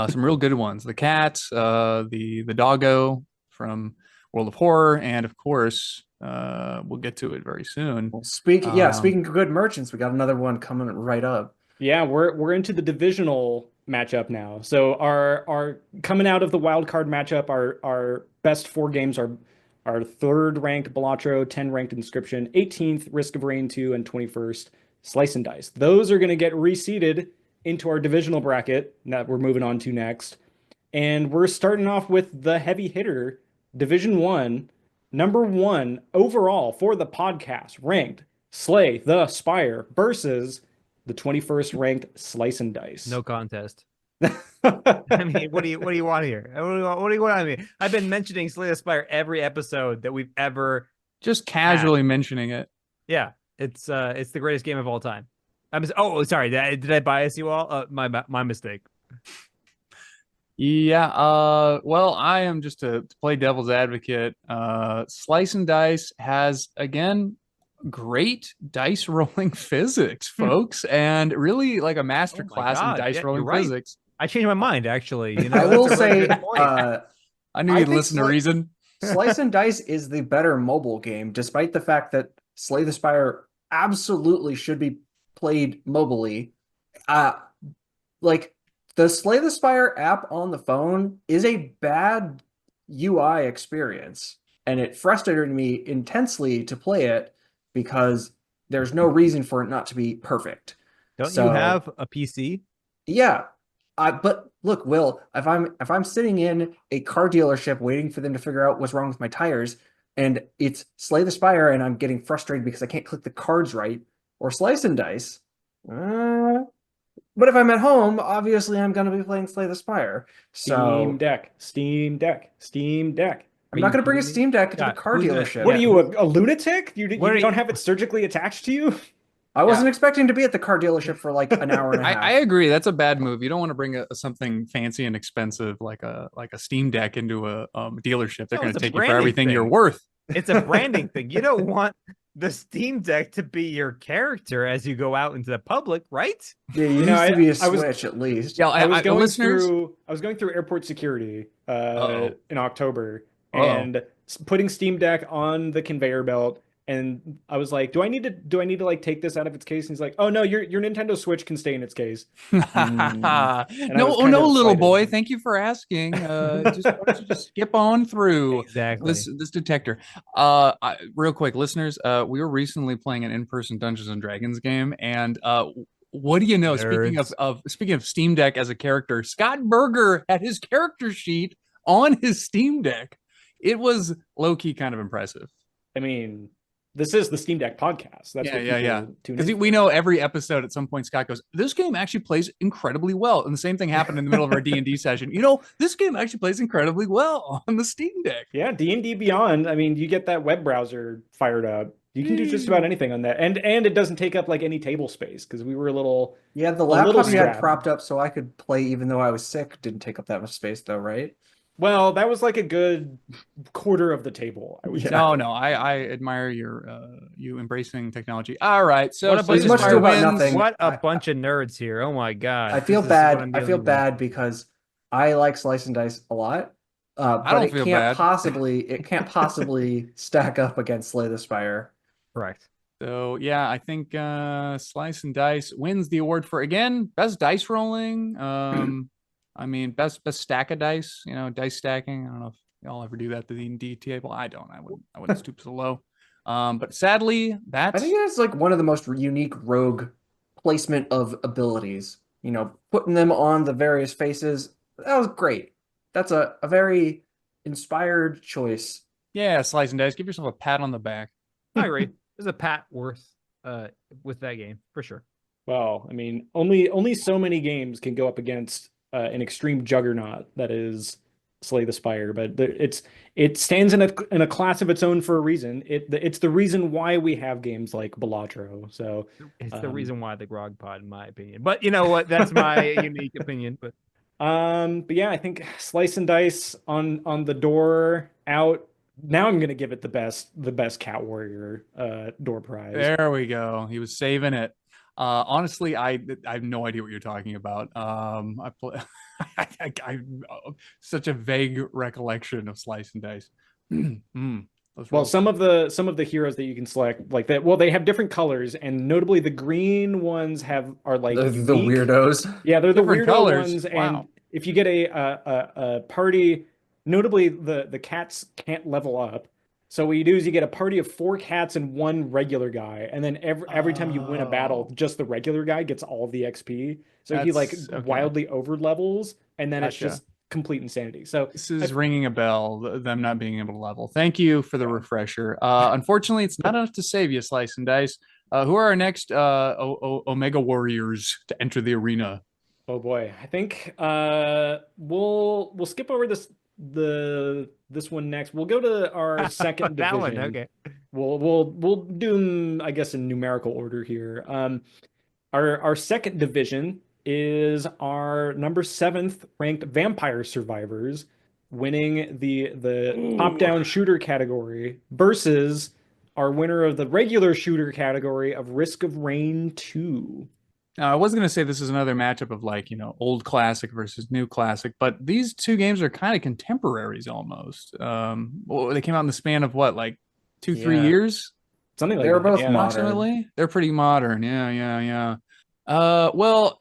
Some real good ones. The cat, the doggo from World of Horror, and of course, we'll get to it very soon. Well, speaking of good merchants, we got another one coming right up. Yeah, we're into the divisional matchup now. So our coming out of the wild card matchup, our best 4 games are our 3rd ranked Balatro, 10 ranked Inscryption, 18th Risk of Rain 2, and 21st Slice and Dice. Those are going to get reseeded into our divisional bracket that we're moving on to next. And we're starting off with the heavy hitter, Division 1, number 1 overall for the podcast, ranked Slay the Spire versus the 21st ranked Slice and Dice. No contest. I mean, what do you want here? What do you want out of me? I've been mentioning Slay the Spire every episode that we've ever just casually mentioning it. Yeah, it's the greatest game of all time. Oh, sorry, did I bias you all? My mistake. Yeah, well, I am just to play devil's advocate. Slice and Dice has, again, great dice rolling physics, folks, and really like a master class in dice rolling physics. I changed my mind, actually. I will say, I knew you'd listen to reason. Slice and Dice is the better mobile game, despite the fact that Slay the Spire absolutely should be played mobilely. Like, the Slay the Spire app on the phone is a bad UI experience, and it frustrated me intensely to play it because there's no reason for it not to be perfect. Don't you have a PC? Yeah. But look, Will, if I'm sitting in a car dealership waiting for them to figure out what's wrong with my tires, and it's Slay the Spire, and I'm getting frustrated because I can't click the cards right, or Slice and Dice. But if I'm at home, obviously I'm going to be playing Slay the Spire. Steam Deck. I'm not going to bring a Steam Deck to the car dealership. What are you, a lunatic? You don't have it surgically attached to you? I wasn't expecting to be at the car dealership for like an hour and a half. I agree. That's a bad move. You don't want to bring something fancy and expensive like a Steam Deck into a dealership. They're going to take you for everything you're worth. It's a branding thing. You don't want the Steam Deck to be your character as you go out into the public, right? Yeah, you used to be a Switch at least. Yeah, I was going through airport security in October and putting Steam Deck on the conveyor belt. And I was like, do I need to like take this out of its case? And he's like, oh no, your Nintendo Switch can stay in its case. No, little boy. Thank you for asking. Just skip on through this detector. Real quick, listeners, we were recently playing an in-person Dungeons and Dragons game, and what do you know? Speaking of Steam Deck as a character, Scott Berger had his character sheet on his Steam Deck. It was low-key kind of impressive. I mean, this is the Steam Deck podcast. That's because we know every episode at some point Scott goes, this game actually plays incredibly well. And the same thing happened in the middle of our D&D session. You know, this game actually plays incredibly well on the Steam Deck. Yeah, D&D Beyond. I mean, you get that web browser fired up. You can do just about anything on that. And it doesn't take up like any table space because we were a little... Yeah, the laptop you had propped up so I could play even though I was sick didn't take up that much space though, right? Well, that was like a good quarter of the table. I would say. No, I admire you embracing technology. All right, so what a bunch of nerds here. Oh my god, I feel bad. I feel bad because I like Slice and Dice a lot, but it can't possibly stack up against Slay the Spire. Correct. So yeah, I think Slice and Dice wins the award for again best dice rolling. I mean, best stack of dice, dice stacking. I don't know if y'all ever do that at the D&D table. I don't. I wouldn't stoop so low. But sadly, I think it's like one of the most unique rogue placement of abilities. Putting them on the various faces. That was great. That's a very inspired choice. Yeah, Slice and Dice. Give yourself a pat on the back. I agree. There's a pat worth with that game for sure. Well, I mean, only so many games can go up against an extreme juggernaut that is Slay the Spire, but it stands in a class of its own for a reason. It's the reason why we have games like Balatro. So it's the reason why the Grog Pod, in my opinion. But you know what? That's my unique opinion. But yeah, I think Slice and Dice on the door out. Now I'm gonna give it the best Cat Warrior door prize. There we go. He was saving it. Honestly, I have no idea what you're talking about. I such a vague recollection of Slice and Dice. Well, some of the heroes that you can select like that. Well, they have different colors, and notably the green ones are like the weirdos. Yeah, they're different the weirdo colors. ones. Wow. And if you get a party, notably the cats can't level up. So what you do is you get a party of 4 cats and 1 regular guy, and then every time you win a battle, just the regular guy gets all of the XP. So he wildly over levels, and then it's just complete insanity. So this is ringing a bell. Them not being able to level. Thank you for the refresher. Unfortunately, it's not enough to save you, Slice and Dice. Who are our next Omega Warriors to enter the arena? Oh boy, I think we'll skip over this one next. We'll go to our second That division. one, okay. We'll do them, I guess, in numerical order here. Our second division is our number 7th ranked Vampire Survivors, winning the top-down shooter category versus our winner of the regular shooter category of Risk of Rain 2. I was going to say this is another matchup of like, old classic versus new classic, but these two games are kind of contemporaries almost. Well, they came out in the span of what, like 2-3 years? Something like They're that. both Yeah. modern. They're pretty modern. Yeah. Well,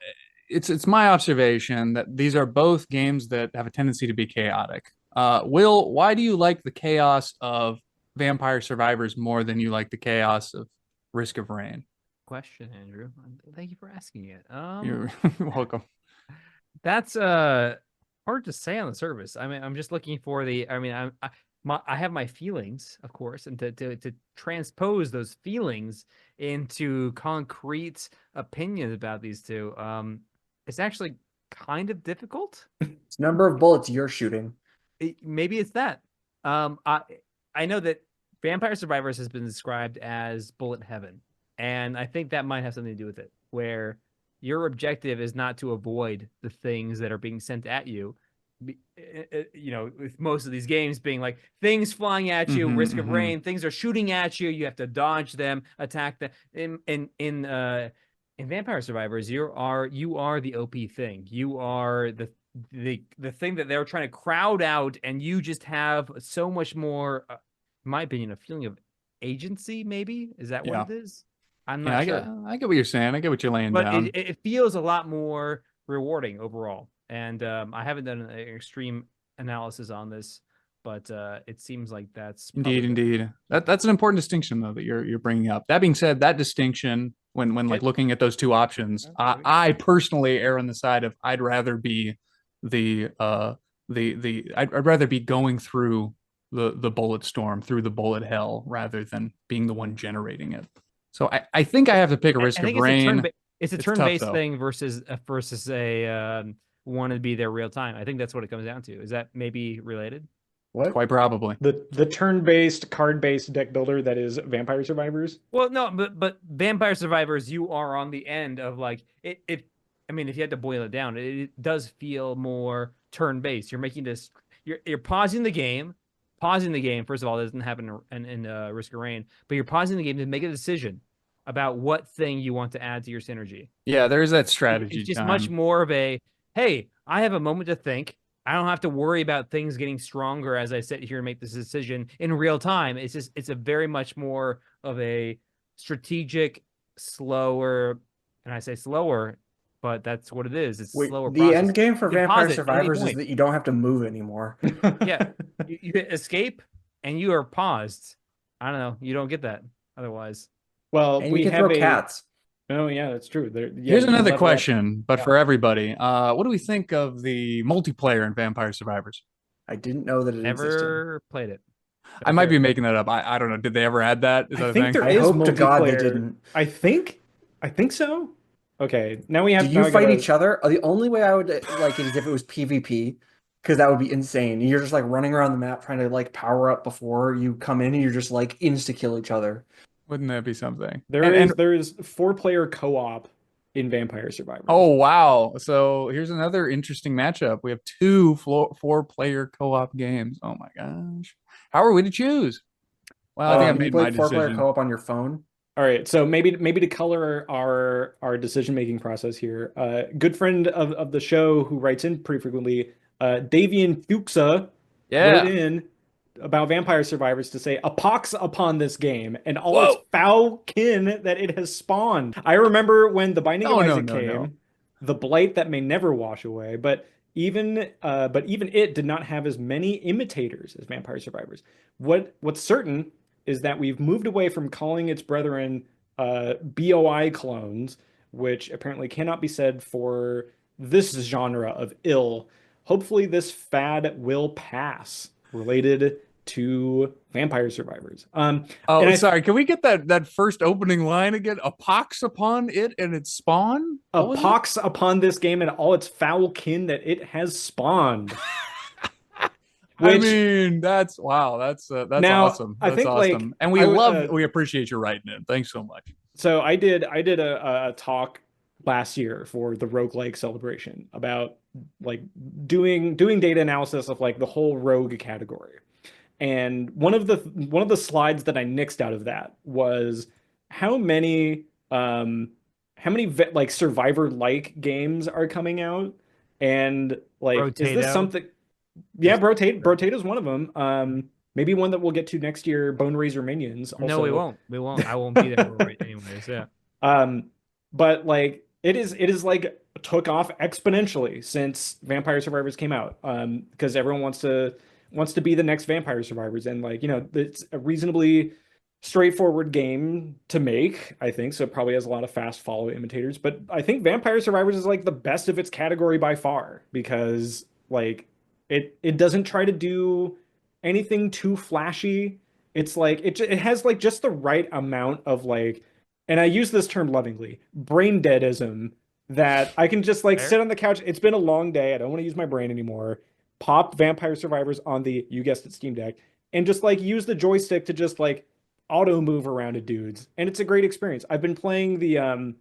it's my observation that these are both games that have a tendency to be chaotic. Will, why do you like the chaos of Vampire Survivors more than you like the chaos of Risk of Rain? Question, Andrew. Thank you for asking it. You're welcome. That's hard to say on the surface. I mean, I'm just looking for the. I mean, I have my feelings, of course, and to transpose those feelings into concrete opinions about these two, it's actually kind of difficult. It's number of bullets you're shooting. Maybe it's that. I know that Vampire Survivors has been described as bullet heaven. And I think that might have something to do with it, where your objective is not to avoid the things that are being sent at you. With most of these games being like things flying at you, Risk of Rain, things are shooting at you. You have to dodge them, attack them. In Vampire Survivors, you are the OP thing. You are the thing that they're trying to crowd out, and you just have so much more, in my opinion, a feeling of agency. Maybe is that what it is? I'm not sure. I get what you're saying. I get what you're laying down. But it feels a lot more rewarding overall. And I haven't done an extreme analysis on this, but it seems like that's indeed. That's an important distinction though that you're bringing up. That being said, that distinction when like looking at those two options, I personally err on the side of I'd rather be I'd rather be going through the bullet storm, through the bullet hell, rather than being the one generating it. So I think I have to pick a Risk of Rain. It's a turn-based thing versus a want to be there real time. I think that's what it comes down to. Is that maybe related? What? Quite probably. The turn-based, card-based deck builder that is Vampire Survivors? Well, no, but Vampire Survivors, you are on the end of like it. I mean, if you had to boil it down, it does feel more turn-based. You're making this. You're pausing the game. Pausing the game, first of all, doesn't happen in Risk of Rain, but you're pausing the game to make a decision about what thing you want to add to your synergy. Yeah, there is that strategy. It's just much more of a, hey, I have a moment to think. I don't have to worry about things getting stronger as I sit here and make this decision in real time. It's a very much more of a strategic, slower, and I say slower, but that's what it is. It's slower. The end game for Vampire Survivors is that you don't have to move anymore. Yeah, you escape and you are paused. I don't know. You don't get that otherwise. Well, and we can throw cats. Oh yeah, that's true. Here's another question, but for everybody. What do we think of the multiplayer in Vampire Survivors? I didn't know that it existed. Never played it. I might be making that up. I don't know. Did they ever add that? Is that I think there is hope to God they didn't. I think so. Okay, now we have. Do you fight each other? The only way I would like it is if it was PvP, because that would be insane. You're just like running around the map trying to like power up before you come in, and you're just like insta kill each other. Wouldn't that be something? There is 4-player co-op in Vampire Survivors. Oh wow! So here's another interesting matchup. We have 2 4-player co-op games. Oh my gosh! How are we to choose? Well, I think I made my decision. 4-player co-op on your phone. All right, so maybe to color our decision-making process here, good friend of the show who writes in pretty frequently, Davian Fuchsa, wrote in about Vampire Survivors to say a pox upon this game and all its foul kin that it has spawned. I remember when The Binding of Isaac came, the blight that may never wash away, but even it did not have as many imitators as Vampire Survivors. What's certain is that we've moved away from calling its brethren BOI clones, which apparently cannot be said for this genre of ill. Hopefully this fad will pass. Related to Vampire Survivors. Sorry, can we get that first opening line again? A pox upon it and its spawn? A pox upon this game and all its foul kin that it has spawned. I mean, that's awesome. That's awesome. And we appreciate you writing it. Thanks so much. So I did a talk last year for the Roguelike celebration about like doing data analysis of like the whole rogue category. And one of the slides that I nixed out of that was how many like survivor-like games are coming out, and like Brotato. Is this something? Yeah, Brotato is one of them. Maybe one that we'll get to next year. Bone Razor Minions. Also. No, we won't. I won't be there anyways. Yeah. But like it is like took off exponentially since Vampire Survivors came out. Because everyone wants to be the next Vampire Survivors, and like it's a reasonably straightforward game to make, I think, so it probably has a lot of fast follow imitators. But I think Vampire Survivors is like the best of its category by far, because like it doesn't try to do anything too flashy. It's like it has like just the right amount of like, and I use this term lovingly, brain deadism, that I can just like sit on the couch. It's been a long day. I don't want to use my brain anymore. Pop Vampire Survivors on the, you guessed it, Steam Deck, and just like use the joystick to just like auto move around to dudes, and it's a great experience. I've been playing the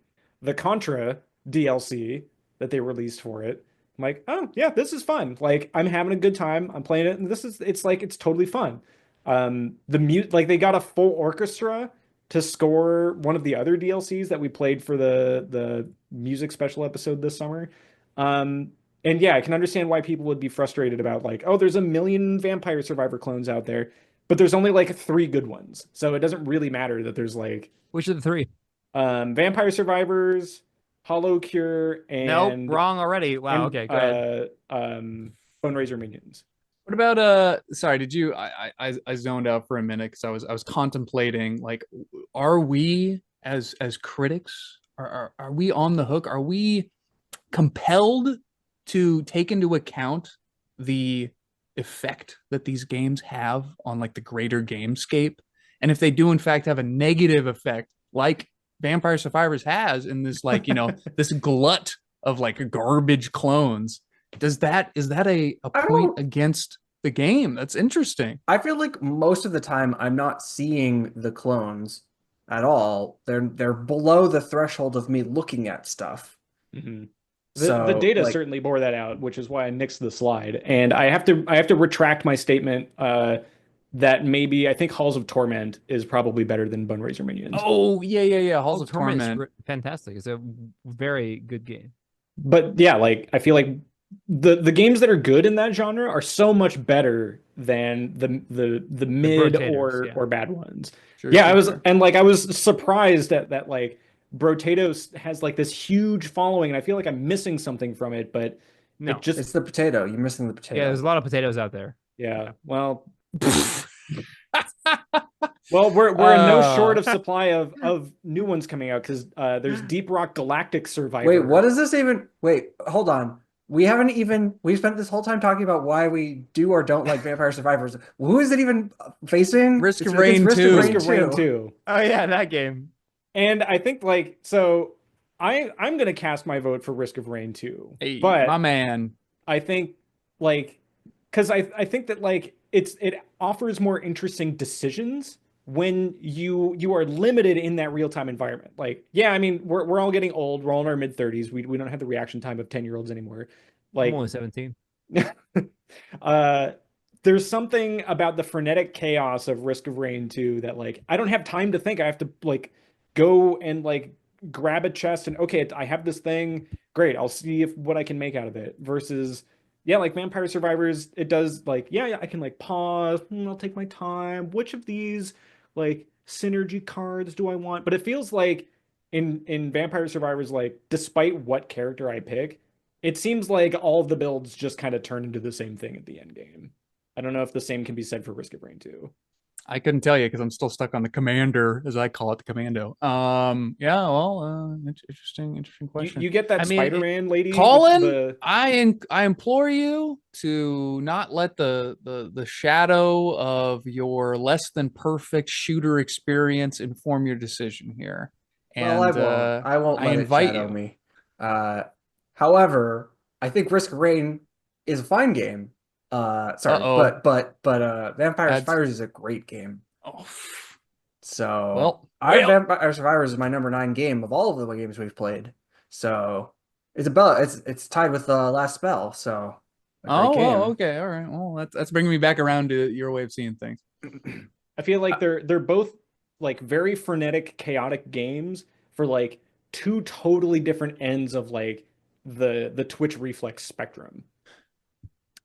Contra DLC that they released for it. I'm like, oh yeah, this is fun. Like I'm having a good time. I'm playing it, and it's totally fun. Like they got a full orchestra to score one of the other DLCs that we played for the music special episode this summer. And yeah, I can understand why people would be frustrated about like, oh, there's a million Vampire Survivor clones out there, but there's only like 3 good ones. So it doesn't really matter that there's like... Which are the 3? Vampire Survivors, Hollow Cure, and... Nope, wrong already. Wow, okay, go ahead. Bone Razor Minions. What about sorry, did you I zoned out for a minute because I was contemplating, like, are we as critics, are we on the hook? Are we compelled to take into account the effect that these games have on like the greater gamescape? And if they do in fact have a negative effect, like Vampire Survivors has in this, like, this glut of like garbage clones, is that a point against the game? That's interesting. I feel like most of the time I'm not seeing the clones at all. They're below the threshold of me looking at stuff. Mm-hmm. The data certainly bore that out, which is why I nixed the slide. And I have to retract my statement that maybe I think Halls of Torment is probably better than Bone Razor Minions. Oh yeah. Halls of Torment is fantastic. It's a very good game. But yeah, like I feel like the games that are good in that genre are so much better than the mid or bad ones. Sure, yeah, sure. I was surprised that like Brotato has like this huge following, and I feel like I'm missing something from it, but no, it's the potato. You're missing the potato. Yeah, there's a lot of potatoes out there. Yeah. Well, well, we're no short of supply of new ones coming out, because there's Deep Rock Galactic Survivor. Wait, what is this even? Wait, hold on. We spent this whole time talking about why we do or don't like Vampire Survivors. Who is it even facing? Risk of Rain 2. Risk of Rain 2. Oh yeah, that game. And I think like, so I'm gonna cast my vote for Risk of Rain 2. Hey, but my man. I think like, because I think that like it offers more interesting decisions when you are limited in that real-time environment. Like, yeah, I mean, we're all getting old. We're all in our mid-30s. We don't have the reaction time of 10-year-olds anymore. Like, I'm only 17. There's something about the frenetic chaos of Risk of Rain 2 that like I don't have time to think. I have to like go and like grab a chest and okay, I have this thing. Great, I'll see what I can make out of it. Versus, yeah, like Vampire Survivors, it does like, yeah, I can like pause. I'll take my time. Which of these like synergy cards do I want? But it feels like in Vampire Survivors, like despite what character I pick, it seems like all of the builds just kind of turn into the same thing at the end game. I don't know if the same can be said for Risk of Rain 2. I couldn't tell you because I'm still stuck on the commander, as I call it, the commando. Yeah, well, interesting question. You get that Spider-Man lady, Colin. I implore you to not let the shadow of your less than perfect shooter experience inform your decision here. And well, I won't let it shadow me. However, I think Risk of Rain is a fine game. Sorry, but Vampire Survivors is a great game. Oh, so Vampire Survivors is my number 9 game of all of the games we've played. So it's tied with Last Spell. So okay, all right. Well, that's bringing me back around to your way of seeing things. I feel like they're both like very frenetic, chaotic games for like two totally different ends of like the Twitch reflex spectrum.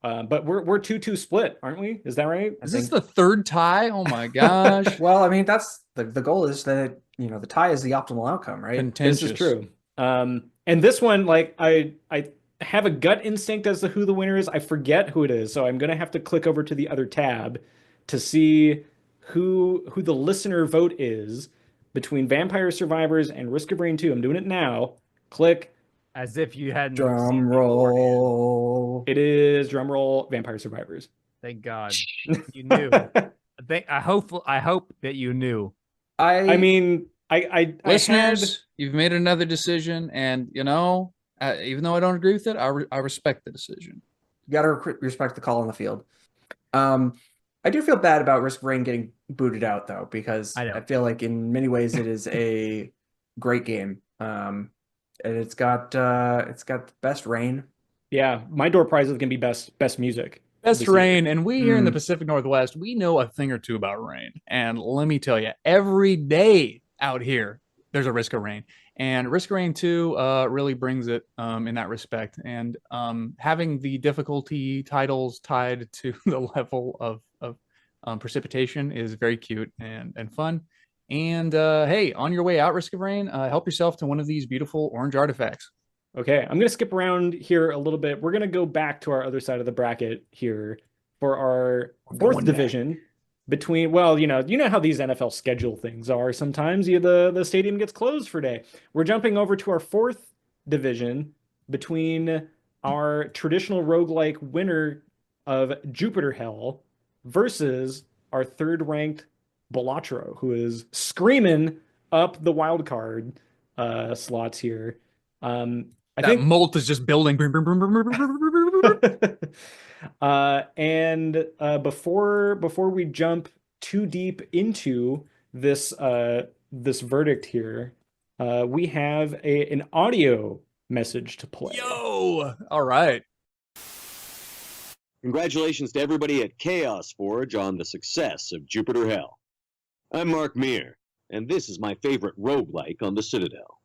But we're 2-2 split, aren't we? Is that right? Is this the third tie? Oh my gosh. Well, I mean, that's the goal is that the tie is the optimal outcome, right? Contentious. This is true. And this one, like I have a gut instinct as to who the winner is. I forget who it is, so I'm gonna have to click over to the other tab to see who the listener vote is between Vampire Survivors and Risk of Rain 2. I'm doing it now. Click. As if you hadn't drum roll. It is drum roll Vampire Survivors. Thank God you knew. I hope that you knew. I mean, listeners, you've made another decision, and even though I don't agree with it, I respect the decision. You got to respect the call on the field. I do feel bad about Risk of Rain getting booted out though, because I feel like in many ways it is a great game. And it's got the best rain. Yeah, my door prize is gonna be best music. Best rain, and we here in the Pacific Northwest, we know a thing or two about rain. And let me tell you, every day out here, there's a Risk of Rain. And Risk of Rain 2 really brings it in that respect. And having the difficulty titles tied to the level of precipitation is very cute and fun. And hey, on your way out, Risk of Rain, help yourself to one of these beautiful orange artifacts. Okay, I'm going to skip around here a little bit. We're going to go back to our other side of the bracket here for our fourth division between, well, you know how these NFL schedule things are. Sometimes the stadium gets closed for a day. We're jumping over to our fourth division between our traditional roguelike winner of Jupiter Hell versus our third-ranked Balatro, who is screaming up the wild card slots here. I think Molt is just building. And before we jump too deep into this verdict here, we have an audio message to play. Yo! All right. Congratulations to everybody at Chaos Forge on the success of Jupiter Hell. I'm Mark Meir, and this is my favorite roguelike on the Citadel.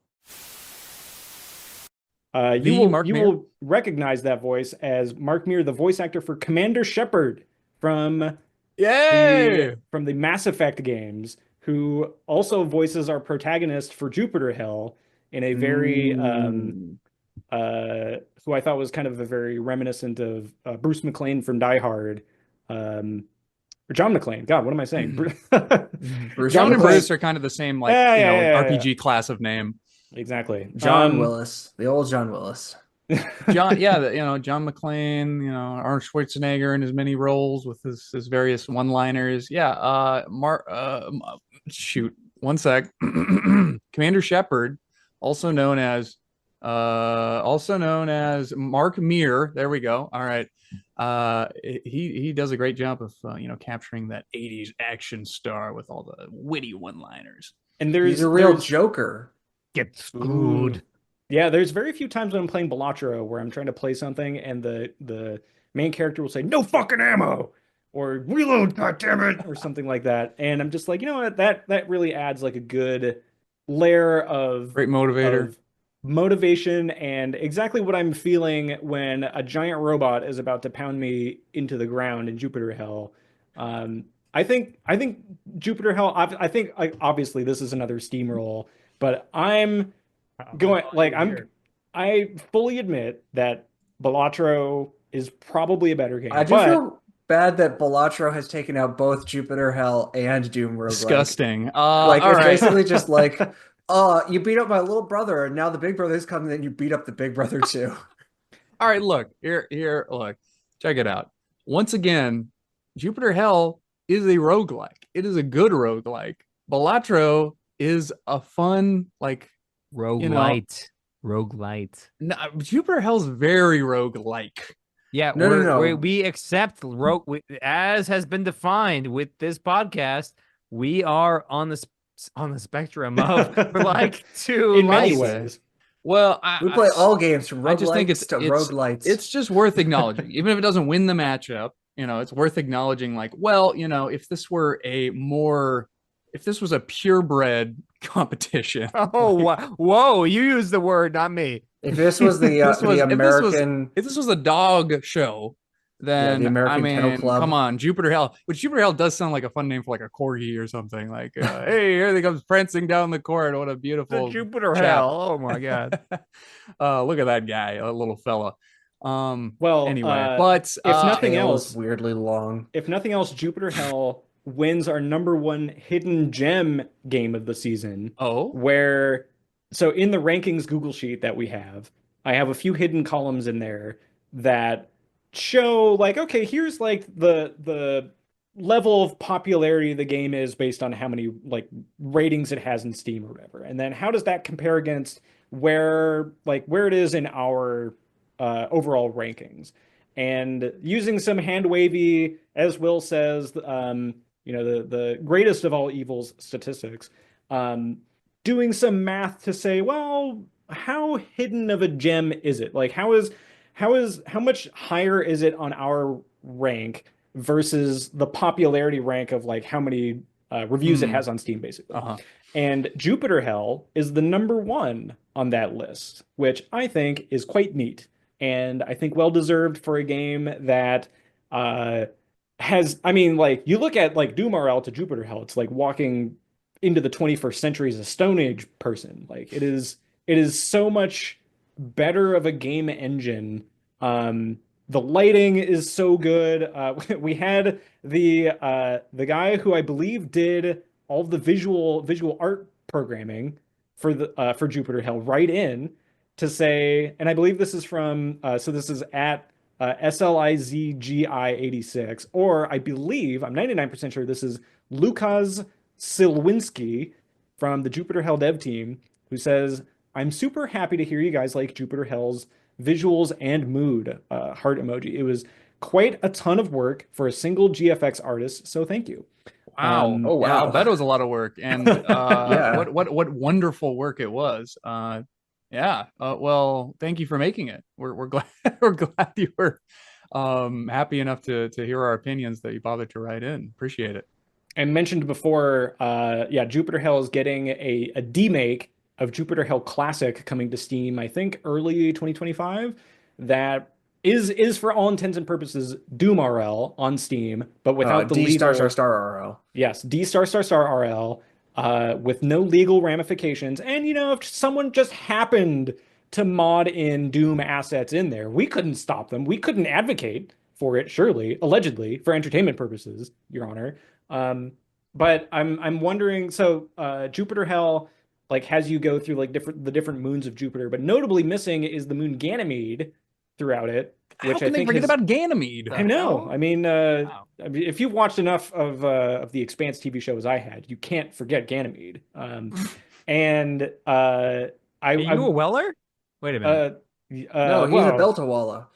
You will recognize that voice as Mark Meir, the voice actor for Commander Shepard from the Mass Effect games, who also voices our protagonist for Jupiter Hell in a very who I thought was kind of a very reminiscent of Bruce McClane from Die Hard. Or John McClane. God, what am I saying? John and Bruce are kind of the same, RPG class of name. Exactly. John Willis, the old John Willis. John McClane, Arnold Schwarzenegger in his many roles with his various one-liners. Yeah. Shoot. One sec. Commander Shepard, also known as Mark Meir. There we go. All right. He does a great job of capturing that 80s action star with all the witty one-liners. And he's a real joker. Get screwed. Yeah, there's very few times when I'm playing Balatro where I'm trying to play something and the main character will say no fucking ammo or reload, goddammit, or something like that. And I'm just like, you know what, that really adds like a good layer of great motivator. Of motivation and exactly what I'm feeling when a giant robot is about to pound me into the ground in Jupiter Hell. I think Jupiter Hell, I think obviously this is another steamroll, but I'm going like I fully admit that Balatro is probably a better game. I do feel bad that Balatro has taken out both Jupiter Hell and Doom Roguelike. Disgusting. Like all it's right. basically just like, oh, you beat up my little brother, and now the big brother's coming, and you beat up the big brother too. All right, look here. Look, check it out. Once again, Jupiter Hell is a roguelike. It is a good roguelike. Balatro is a fun like roguelite. Roguelite. No, Jupiter Hell's very roguelike. Yeah, no. We accept as has been defined with this podcast. We are on the spectrum of like to in like. many ways. Well, we play all games from roguelikes I just think it's roguelites. It's just worth acknowledging, even if it doesn't win the matchup. It's worth acknowledging. Like, well, if this were if this was a purebred competition. Oh, whoa! You used the word, not me. If this was the American, if this was a dog show, then the American Kennel Club. Come on, Jupiter Hell. Which Jupiter Hell does sound like a fun name for like a corgi or something. Like, hey, here they comes prancing down the court. What a beautiful Jupiter chap. Hell. Oh my god. Look at that guy, a little fella. Well, anyway, but if nothing else, weirdly long. If nothing else, Jupiter Hell wins our #1 hidden gem game of the season. Oh, so in the rankings Google sheet that we have, I have a few hidden columns in there that show like, okay, here's like the level of popularity the game is based on how many like ratings it has in Steam or whatever, and then how does that compare against where it is in our overall rankings. And using some hand wavy, as Will says, the greatest of all evils statistics, doing some math to say, well, how hidden of a gem is it? Like, how much higher is it on our rank versus the popularity rank of like how many reviews it has on Steam, basically. And Jupiter Hell is the #1 on that list, which I think is quite neat. And I think well-deserved for a game that has, I mean, like, you look at like DoomRL to Jupiter Hell, it's like walking into the 21st century as a Stone Age person. Like, it is so much better of a game engine. The lighting is so good. We had the guy who I believe did all the visual art programming for Jupiter Hell write in to say, and I believe this is from, so this is at SLIZGI86, or I believe, I'm 99% sure this is Lukas Silwinski from the Jupiter Hell dev team, who says, I'm super happy to hear you guys like Jupiter Hell's visuals and mood, heart emoji. It was quite a ton of work for a single GFX artist, so thank you. Wow. Oh, wow. Yeah, I bet it was a lot of work. And what wonderful work it was. Well, thank you for making it. We're glad you were happy enough to hear our opinions, that you bothered to write in. Appreciate it. I mentioned before, Jupiter Hell is getting a demake of Jupiter Hell Classic coming to Steam, I think early 2025. That is for all intents and purposes DoomRL on Steam, but without the D star RL. Yes, D star RL. With no legal ramifications. And, if someone just happened to mod in Doom assets in there, we couldn't stop them. We couldn't advocate for it, surely, allegedly, for entertainment purposes, Your Honor. But I'm wondering, so Jupiter Hell has you go through the different moons of Jupiter, but notably missing is the moon Ganymede throughout it. Which I think forget about Ganymede? I know. I mean, if you've watched enough of the Expanse TV show as I had, you can't forget Ganymede. And Are you a Weller? Wait a minute. No, he's a Beltawalla.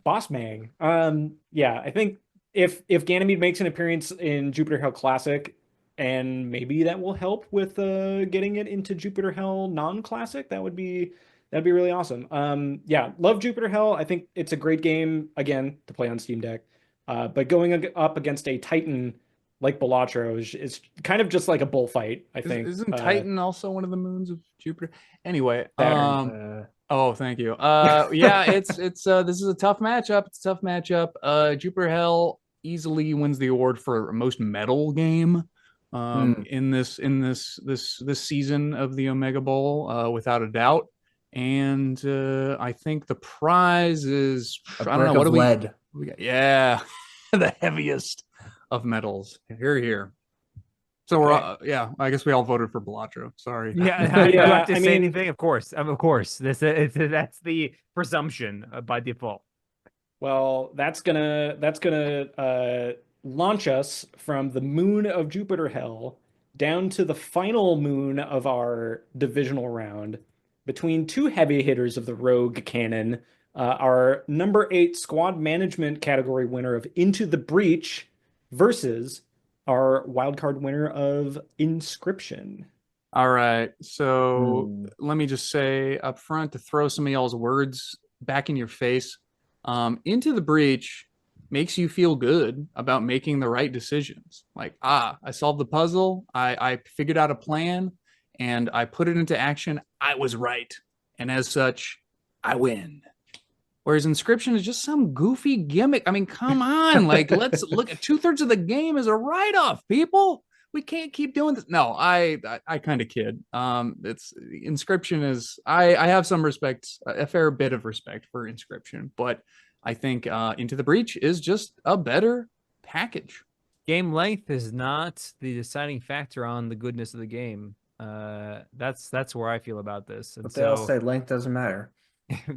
Boss Mang. I think if Ganymede makes an appearance in Jupiter Hell Classic, and maybe that will help with getting it into Jupiter Hell non-classic, that'd be really awesome. Love Jupiter Hell. I think it's a great game, again, to play on Steam Deck. But going up against a Titan like Balatro is kind of just like a bullfight, I think. Isn't Titan also one of the moons of Jupiter? Anyway, oh, thank you. This is a tough matchup. It's a tough matchup. Jupiter Hell easily wins the award for most metal game in this season of the Omegabowl, without a doubt. And I think the prize is lead. We got, yeah, the heaviest of metals. Here. So we're yeah. I guess we all voted for Balatro. Sorry. Yeah, you Yeah, have to I say mean- anything? Of course. Of course. That's the presumption by default. Well, that's gonna launch us from the moon of Jupiter Hell down to the final moon of our divisional round between two heavy hitters of the Rogue canon. Our number 8 squad management category winner of Into the Breach versus our wildcard winner of Inscryption. All right. So let me just say up front to throw some of y'all's words back in your face. Into the Breach makes you feel good about making the right decisions. Like, I solved the puzzle. I figured out a plan and I put it into action. I was right. And as such, I win. Whereas Inscryption is just some goofy gimmick. I mean, come on. Like, let's look at 2/3 of the game is a write-off, people. We can't keep doing this. No, I kind of kid. It's Inscryption is I have some respect, a fair bit of respect for Inscryption, but I think Into the Breach is just a better package. Game length is not the deciding factor on the goodness of the game. That's where I feel about this. And But they all say length doesn't matter.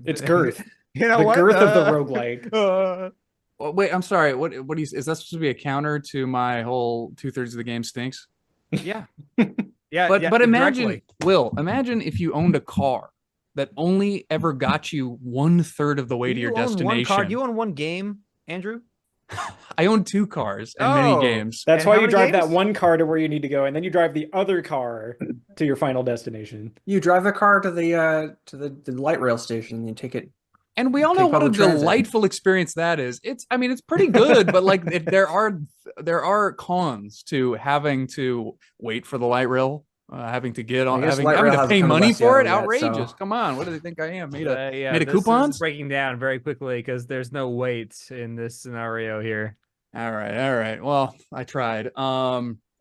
It's girth. You know The what? girth of the roguelike. Well, wait, I'm sorry. What is that supposed to be a counter to my whole 2/3 of the game stinks? Yeah. Yeah. But imagine, directly. Will, imagine if you owned a car that only ever got you 1/3 of the way to your You own destination. one card. You own one game, Andrew? I own 2 cars and many Oh. games. That's And why how you many drive that games? one car to where you need to go, and then you drive the other car to your final destination. You drive a car to the light rail station and you take it. And we all Take know what a public transit. delightful experience that is. I mean, it's pretty good, but like there are cons to having to wait for the light rail, having to get on, I guess having light rail to hasn't pay come to money West for it. Seattle yet, Outrageous! so- Come on, what do they think I am? Made a Yeah, made a this coupons? is breaking down very quickly because there's no weight in this scenario here. All right. Well, I tried.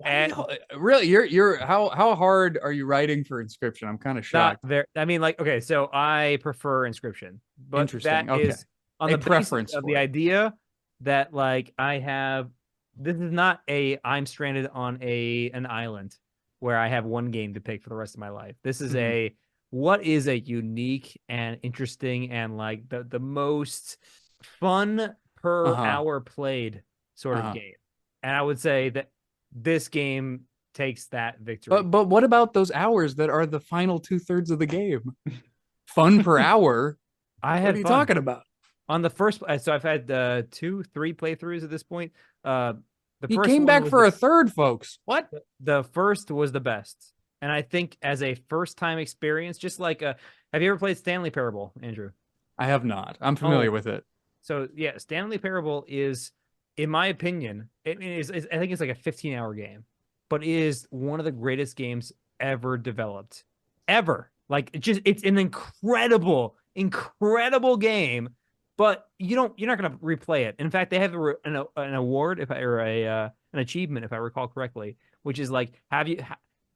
And- Really, you're how hard are you writing for Inscryption? I'm kind of Not shocked. there. I mean, like, okay, so I prefer Inscryption, but Interesting, that okay. is on A the preference basis of for the it. idea that like this is not I'm stranded on an island where I have one game to pick for the rest of my life. This is Mhm. what is a unique and interesting and like the most fun per hour played sort of game. And I would say that this game takes that victory. But what about those hours that are the final 2/3 of the game? Fun per hour. I What had are you fun. talking about? On the first, so I've had 2-3 playthroughs at this point. The He first came one back was for a third, folks. What? the first was the best, and I think as a first time experience, just like have you ever played Stanley Parable, Andrew? I have not. I'm familiar Oh. with it. So yeah, Stanley Parable is, in my opinion, I think it's like a 15-hour game, but it is one of the greatest games ever developed, ever. Like it's an incredible game, but you're not gonna replay it. In fact, they have an award an achievement, if I recall correctly, which is like, have you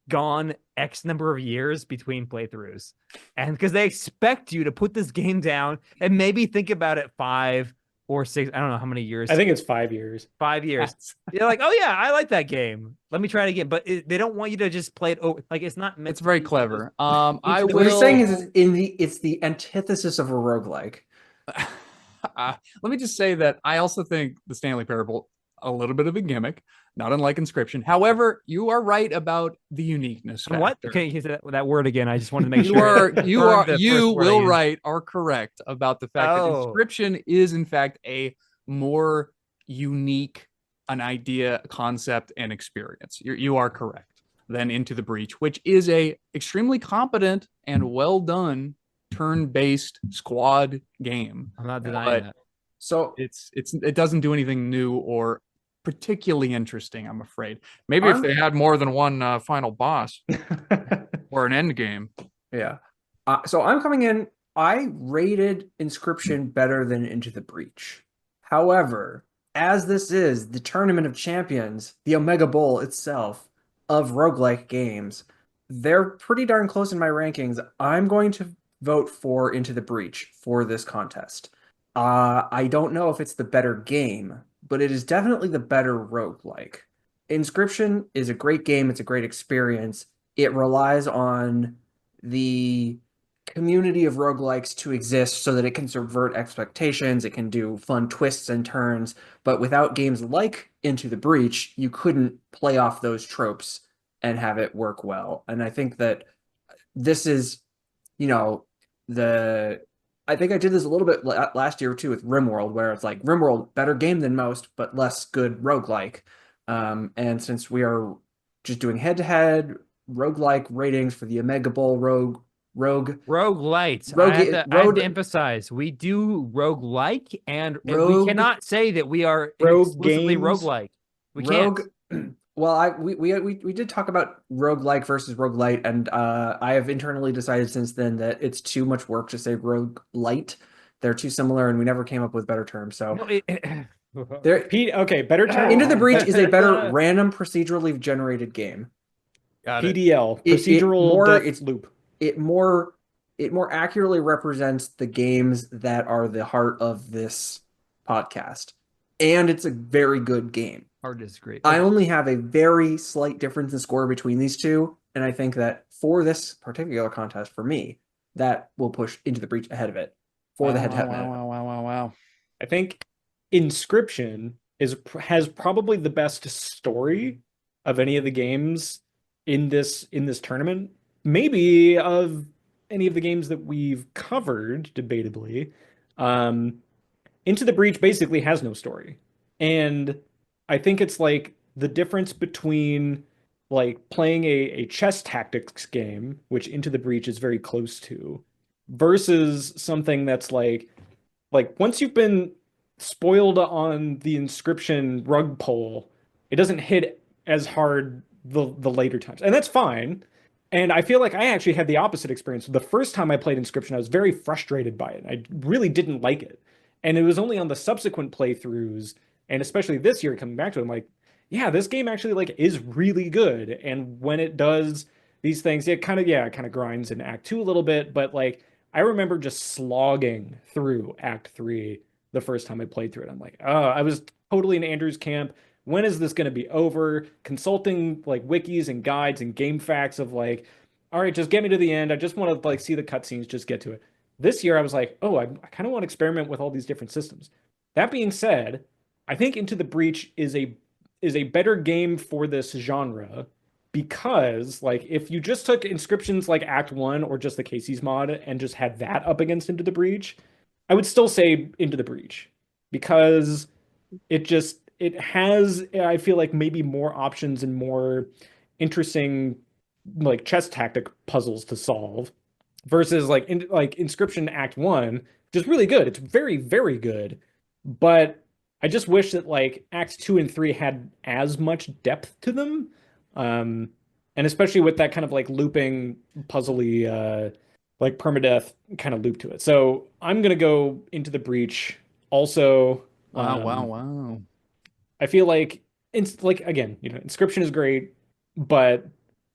gone X number of years between playthroughs? And because they expect you to put this game down and maybe think about it 5 or 6, I don't know how many years. I think it's 5 years. 5 years. You're like, oh yeah, I like that game. Let me try it again. But they don't want you to just play it. Like it's not meant. It's to very be clever. just- I What will. you're saying is it's the antithesis of a roguelike. Let me just say that I also think the Stanley Parable a little bit of a gimmick, not unlike Inscryption. However, you are right about the uniqueness. What? factor. Can you say that word again? I just wanted to make You sure. will right are correct about the fact that Oh. Inscryption is in fact a more unique an idea, concept, and experience. You are correct. Than Into the Breach, which is a extremely competent and well done turn-based squad game. I'm not denying But that. So it doesn't do anything new or particularly interesting, I'm afraid. Maybe if I'm- they had more than one final boss or an end game. yeah. So I'm coming in. I rated Inscryption better than Into the Breach. However, as this is the Tournament of Champions, the Omegabowl itself of roguelike games, they're pretty darn close in my rankings. I'm going to vote for Into the Breach for this contest. I don't know if it's the better game, but it is definitely the better roguelike. Inscryption is a great game. It's a great experience. It relies on the community of roguelikes to exist so that it can subvert expectations. It can do fun twists and turns. But without games like Into the Breach, you couldn't play off those tropes and have it work well. And I think that this is, you know, I think I did this a little bit last year too with RimWorld, where it's like RimWorld, better game than most, but less good roguelike. And since we are just doing head-to-head roguelike ratings for the Omegabowl Roguelite. I have to emphasize, we do roguelike, and we cannot say that we are exclusively roguelike. We can't. Well, we did talk about roguelike versus roguelite, and I have internally decided since then that it's too much work to say roguelite. They're too similar, and we never came up with better terms. So, okay, better term. Into the Breach is a better random procedurally generated game. PDL, procedural death loop. It more accurately represents the games that are the heart of this podcast, and it's a very good game. Hard to disagree. I only have a very slight difference in score between these two, and I think that for this particular contest, for me, that will push Into the Breach ahead of it for the head-to-head. Wow. I think Inscryption has probably the best story of any of the games in this tournament. Maybe of any of the games that we've covered, debatably. Into the Breach basically has no story. And I think it's like the difference between like playing a chess tactics game, which Into the Breach is very close to, versus something that's like once you've been spoiled on the Inscryption rug pull, it doesn't hit as hard the later times. And that's fine. And I feel like I actually had the opposite experience. The first time I played Inscryption, I was very frustrated by it. I really didn't like it. And it was only on the subsequent playthroughs, and especially this year coming back to it, I'm like, yeah, this game actually like is really good. And when it does these things, it kind of grinds in Act 2 a little bit. But like, I remember just slogging through Act 3 the first time I played through it. I'm like, oh, I was totally in Andrew's camp. When is this going to be over? Consulting like wikis and guides and game facts of like, all right, just get me to the end. I just want to like see the cutscenes, just get to it. This year I was like, oh, I kind of want to experiment with all these different systems. That being said, I think Into the Breach is a better game for this genre, because like if you just took Inscryption's like Act 1 or just the Casey's mod and just had that up against Into the Breach, I would still say Into the Breach, because it has, I feel like, maybe more options and more interesting like chess tactic puzzles to solve versus like Inscryption Act 1, which is really good. It's very, very good. But I just wish that like Acts 2 and 3 had as much depth to them. And especially with that kind of like looping, puzzly, like permadeath kind of loop to it. So I'm going to go Into the Breach also. Wow. I feel like it's like, again, Inscryption is great, but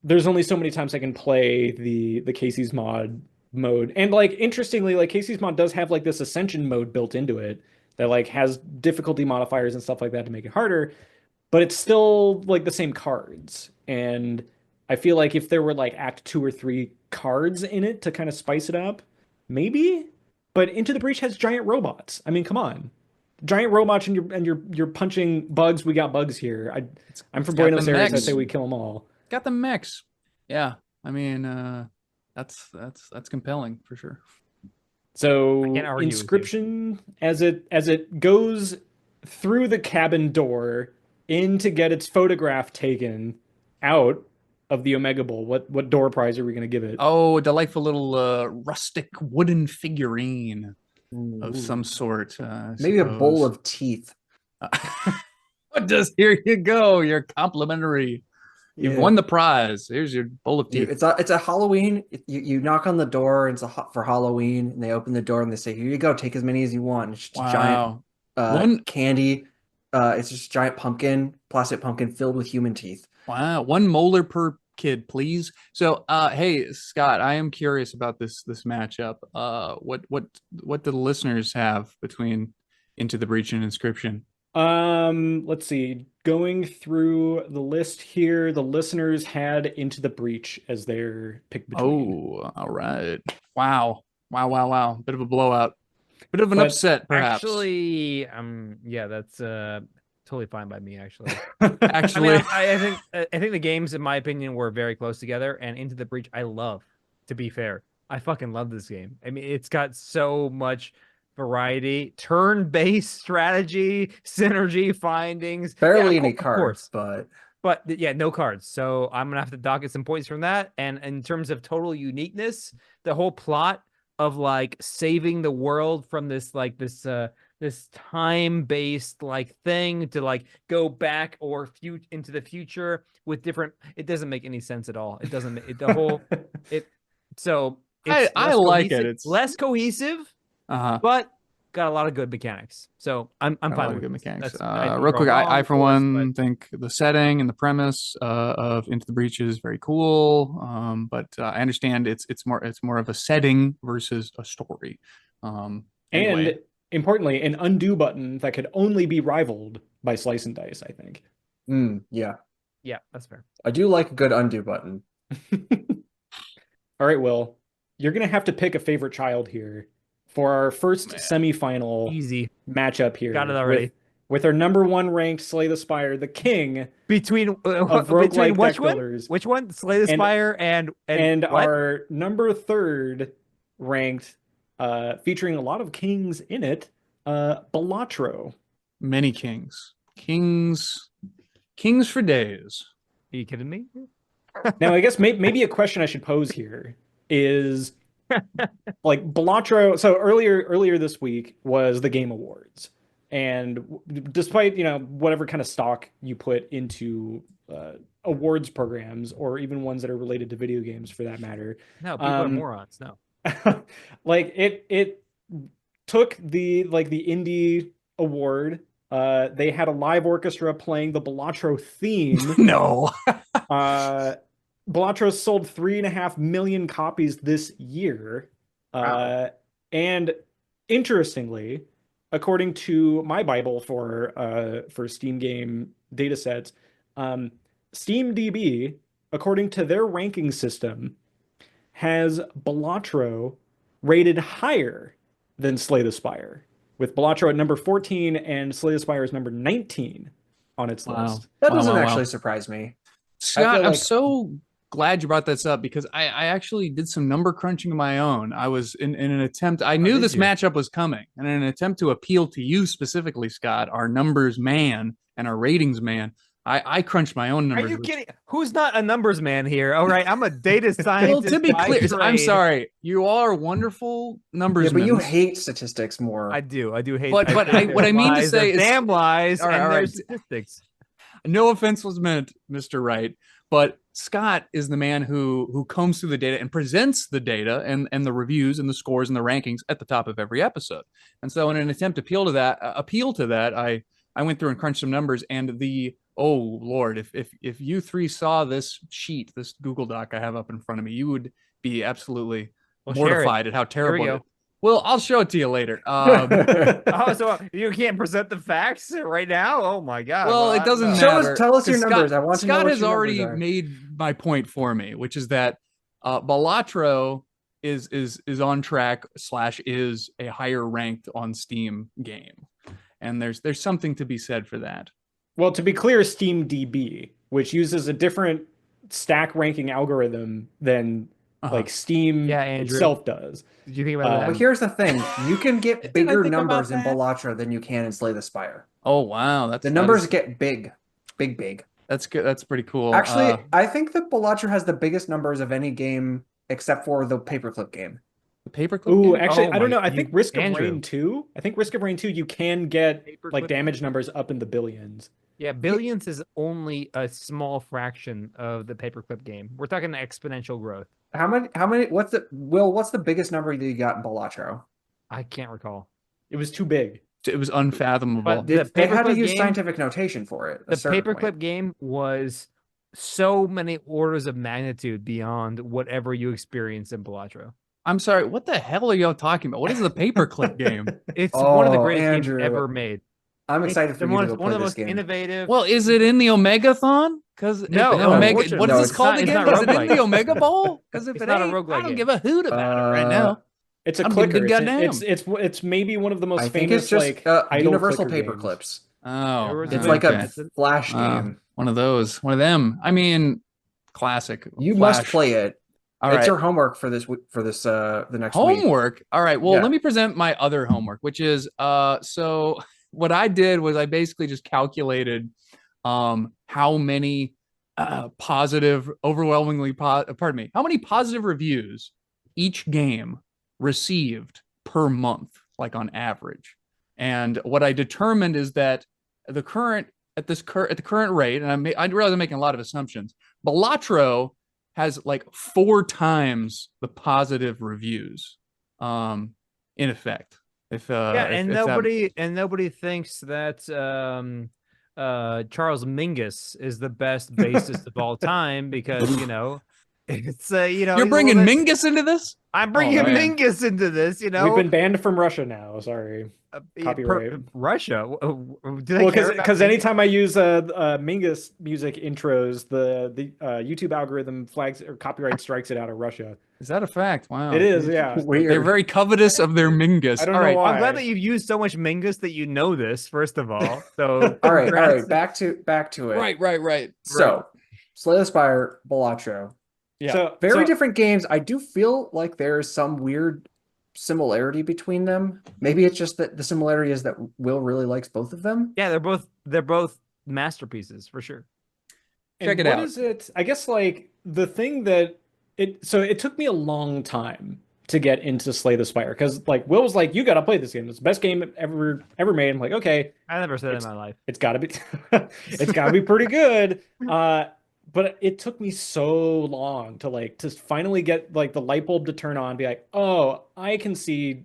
there's only so many times I can play the Casey's mode. And like, interestingly, like Casey's mod does have like this Ascension mode built into it that like has difficulty modifiers and stuff like that to make it harder, but it's still like the same cards. And I feel like if there were like Act 2 or 3 cards in it to kind of spice it up, maybe. But Into the Breach has giant robots. I mean, come on. Giant robots, and you're punching bugs. We got bugs here. I'm from Buenos Aires. I say we kill them all. Got the mechs. Yeah, I mean, that's compelling for sure. So Inscryption, as it goes through the cabin door in to get its photograph taken out of the Omegabowl, what door prize are we going to give it? Oh, a delightful little rustic wooden figurine. Ooh. Of some sort. Maybe a bowl of teeth. Just here you go. You're complimentary. You've won the prize. Here's your bowl of teeth. It's a Halloween. You knock on the door. And it's for Halloween, and they open the door and they say, "Here you go. Take as many as you want." It's just a giant candy. It's just a giant plastic pumpkin filled with human teeth. Wow, 1 molar per kid, please. So, hey, Scott, I am curious about this matchup. What do the listeners have between Into the Breach and Inscryption? Let's see. Going through the list here, the listeners had Into the Breach as their pick between. Oh, all right. Wow. Bit of a blowout. Bit of an upset, perhaps. Actually, yeah, that's totally fine by me. Actually, Actually, I think the games, in my opinion, were very close together. And Into the Breach, I love. To be fair, I fucking love this game. I mean, it's got so much variety, turn-based strategy, synergy findings. Barely any cards, but yeah, no cards. So I'm gonna have to docket some points from that. And in terms of total uniqueness, the whole plot of like saving the world from this this time-based like thing to like go back or into the future with different. It doesn't make any sense at all. It doesn't. The whole it. So it's I like it. It's less cohesive. But got a lot of good mechanics, so I'm fine with good mechanics. That's, real quick, I for one but... think the setting and the premise of Into the Breach is very cool. But I understand it's more of a setting versus a story. Anyway. And importantly, an undo button that could only be rivaled by Slice and Dice, I think. Yeah, that's fair. I do like a good undo button. All right, Will, you're gonna have to pick a favorite child here for our first semifinal easy matchup here. Got it already. With our number 1 ranked Slay the Spire, the king between of roguelike which deck one? builders. Which one? Slay the Spire and our number 3rd ranked, featuring a lot of kings in it, Balatro. Many kings for days. Are you kidding me? Now, I guess maybe a question I should pose here is, like, Balatro. So earlier this week was the Game Awards, and despite whatever kind of stock you put into awards programs or even ones that are related to video games for that matter, no, people are morons. No, like it took the indie award. They had a live orchestra playing the Balatro theme. No. Balatro sold 3.5 million copies this year. Wow. And interestingly, according to my Bible for Steam game datasets, SteamDB, according to their ranking system, has Balatro rated higher than Slay the Spire, with Balatro at number 14 and Slay the Spire is number 19 on its list. That doesn't actually surprise me. Scott, I'm so glad you brought this up because I actually did some number crunching of my own. I was in an attempt. I knew this matchup was coming, and in an attempt to appeal to you specifically, Scott, our numbers man and our ratings man, I crunched my own numbers. Are you kidding? Who's not a numbers man here? All right, I'm a data scientist. Well, to be clear, I'm sorry. You are wonderful numbers. Yeah, but you hate statistics more. I do hate. But what I mean to say is damn lies. All right. Statistics. No offense was meant, Mr. Wright, but Scott is the man who combs through the data and presents the data and the reviews and the scores and the rankings at the top of every episode. And so in an attempt to appeal to that, I went through and crunched some numbers, and oh Lord, if you three saw this sheet, this Google Doc I have up in front of me, you would be absolutely mortified at how terrible it is. Well, I'll show it to you later. Oh, so you can't present the facts right now? Oh my God. Well, it doesn't matter. Tell us your numbers. I want to know what Scott has your already numbers are. made my point for me, which is that Balatro is on track / is a higher ranked on Steam game. And there's something to be said for that. Well, to be clear, SteamDB, which uses a different stack ranking algorithm than like Steam itself does. Did you think about that? But here's the thing: you can get bigger numbers in Balatro than you can in Slay the Spire. Oh wow, the numbers get big. That's good. That's pretty cool. Actually, I think that Balatro has the biggest numbers of any game except for the paperclip game. The paperclip. Ooh, game? actually, I don't know. I think Risk of Rain 2. I think Risk of Rain 2, you can get like damage numbers up in the billions. Yeah, billions is only a small fraction of the paperclip game. We're talking exponential growth. How many? What's the biggest number that you got in Balatro? I can't recall. It was too big. It was unfathomable. But they had to use scientific notation for it. The paperclip game was so many orders of magnitude beyond whatever you experience in Balatro. I'm sorry, what the hell are y'all talking about? What is the paperclip game? It's one of the Oh, greatest Andrew, games ever made. I'm excited for you to go One play of the this most game. innovative. Well, is it in the Omegathon? Because No, Omega, what is no, this it's called not- it's again? not Is it in roguelike. the Omegabowl? Because if It's it not a ain't, roguelike I don't game. give a hoot about it right now. It's a I don't give a clicker. good goddamn. It's maybe one of the most I think famous it's just like idle universal clicker paper games. clips. Oh, It's It's a like okay. a flash game. One of those, one of them. I mean, classic. You Flash. must play it. All It's right. your homework for this the next week. Homework. All right. Well, Yeah. let me present my other homework, which is so what I did was I basically just calculated how many positive, overwhelmingly pardon me, how many positive reviews each game received per month, like on average. And what I determined is that at the current rate, and I realize I'm making a lot of assumptions, Balatro has like 4 times the positive reviews in effect. Nobody thinks that Charles Mingus is the best bassist of all time because it's you're bringing Mingus into this. I'm bringing Mingus into this. We've been banned from Russia now. Sorry. Copyright. Russia. Because anytime I use Mingus music intros, the YouTube algorithm flags or copyright strikes it out of Russia. Is that a fact? Wow. It is, yeah. Weird. They're very covetous of their Mingus. I don't know why. I'm glad that you've used so much Mingus that you know this, first of all. So all right. Back to it. Right. So, Slay the Spire, Balatro. Yeah. So Very different games. I do feel like there's some weird similarity between them. Maybe it's just that the similarity is that Will really likes both of them. Yeah, they're both masterpieces for sure. Check it out. What is it? I guess like the thing that it took me a long time to get into Slay the Spire because like Will was like, you gotta play this game. It's the best game ever made. I'm like, okay. I never said it in my life. It's gotta be it's gotta be pretty good. But it took me so long to finally get like the light bulb to turn on, be like, oh, I can see,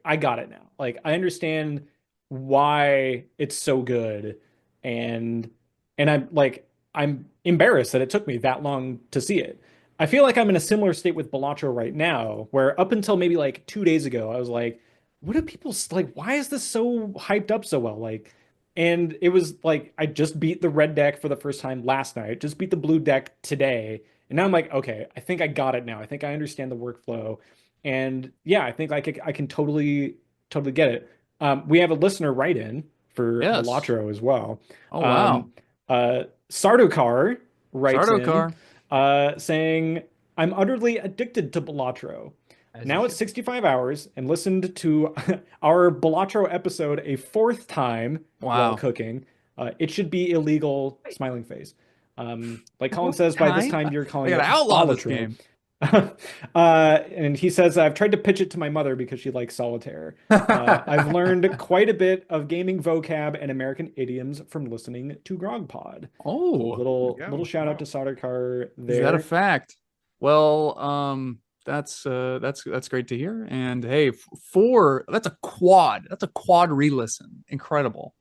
I got it now. Like I understand why it's so good, and I'm embarrassed that it took me that long to see it. I feel like I'm in a similar state with Balatro right now, where up until maybe like 2 days ago, I was like, what do people like? Why is this so hyped up so well? Like. And it was like, I just beat the red deck for the first time last night, just beat the blue deck today. And now I'm like, okay, I think I got it now. I think I understand the workflow. And yeah, I think I can totally get it. We have a listener write in for Balatro as well. Oh, wow. Sardokar writes in saying, I'm utterly addicted to Balatro. Now it's 65 hours and listened to our Balatro episode a 4th time while cooking. It should be illegal, smiling face. Like Colin says, by this time you're calling it outlaw this Balatro. game. And he says, I've tried to pitch it to my mother because she likes solitaire. I've learned quite a bit of gaming vocab and American idioms from listening to GrogPod. Oh, little shout out to Sardokar there. Is that a fact? Well, that's great to hear. And hey, that's a quad re-listen. Incredible.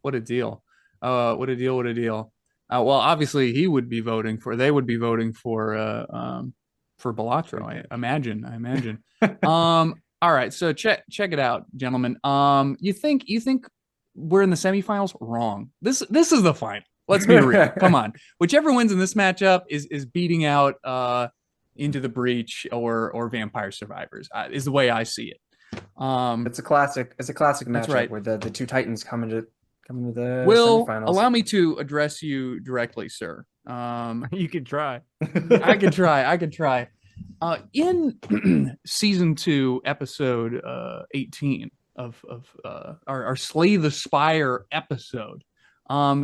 What a deal. What a deal. Well, obviously they would be voting for Balatro, I imagine. All right, so check it out, gentlemen. You think we're in the semifinals? Wrong. This is the final. Let's be real. Come on. Whichever wins in this matchup is beating out Into the Breach or Vampire Survivors is the way I see it. It's a classic matchup right. where the two titans come into the Will, semifinals. allow me to address you directly, sir. You can try. I can try. In season 2, episode 18 of our Slay the Spire episode,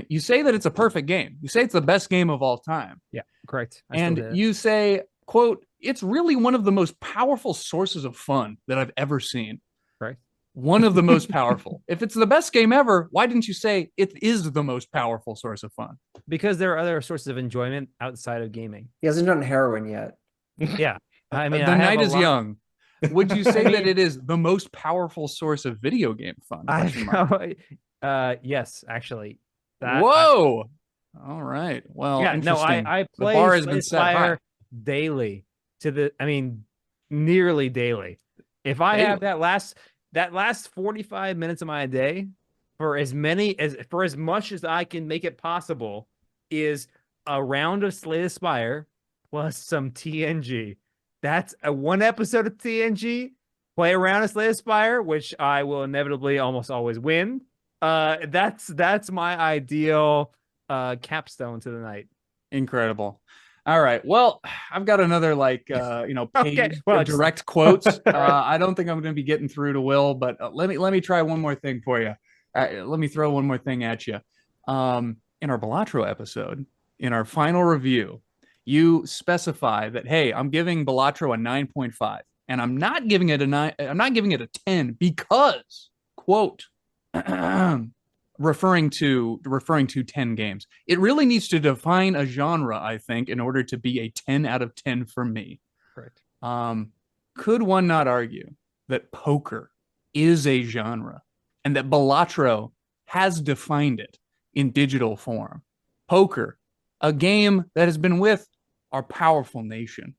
you say that it's a perfect game. You say it's the best game of all time. Yeah, correct. And you say, quote, it's really one of the most powerful sources of fun that I've ever seen. Right. One of the most powerful. If it's the best game ever, why didn't you say it is the most powerful source of fun? Because there are other sources of enjoyment outside of gaming. He hasn't done heroin yet. Yeah. I mean, the night is young. Would you say that it is the most powerful source of video game fun? Yes, actually. Whoa. All right. Well, Yeah, no, interesting. I The bar play has Slay been the set high. Spire daily nearly daily. If I have that last 45 minutes of my day for as much as I can make it possible is a round of Slay the Spire plus some TNG. That's a one episode of TNG, play a round of Slay the Spire, which I will inevitably almost always win. That's my ideal capstone to the night. Incredible. All right. Well, I've got another page well, of direct quotes. I don't think I'm going to be getting through to Will, but let me try one more thing for you. Let me throw one more thing at you. In our Balatro episode, in our final review, you specify that, hey, I'm giving Balatro a 9.5, and I'm not giving it a 9. I'm not giving it a 10 because, quote, referring to 10 games. It really needs to define a genre, I think, in order to be a 10 out of 10 for me. Correct. Could one not argue that poker is a genre and that Balatro has defined it in digital form? Poker, a game that has been with our powerful nation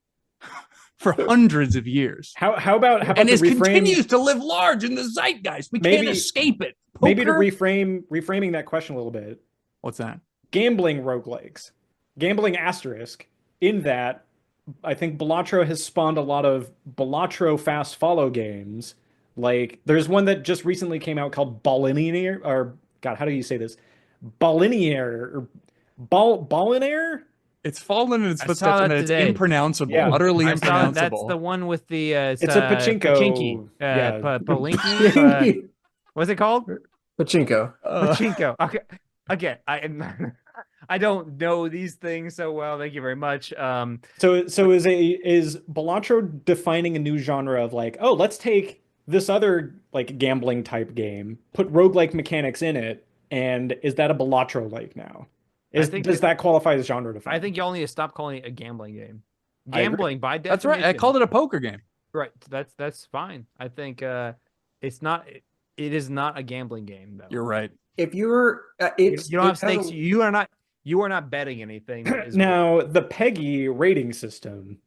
for hundreds of years. How about and it continues to live large in the zeitgeist. We can't escape it. Poker? Maybe to reframing that question a little bit. What's that? Gambling roguelikes. Gambling asterisk. In that, I think Balatro has spawned a lot of Balatro fast follow games. Like, there's one that just recently came out called Ballinier, or God, how do you say this? Ballinier, or Ballinair? It's fallen in its footsteps and it's impronounceable, utterly impronounceable. That's the one with the it's a pachinko. Palinki. What's it called? Pachinko. Pachinko. Okay. Again, I don't know these things so well. Thank you very much. So is Balatro defining a new genre of like, oh, let's take this other like gambling type game, put roguelike mechanics in it, and is that a Balatro-like now? Does that qualify as genre defined? I think y'all need to stop calling it a gambling game. Gambling by definition. That's right. I called it a poker game. Right. That's fine. I think it's not. It is not a gambling game, though. You're right. If you're, you don't have stakes. You are not betting anything. Now the PEGI rating system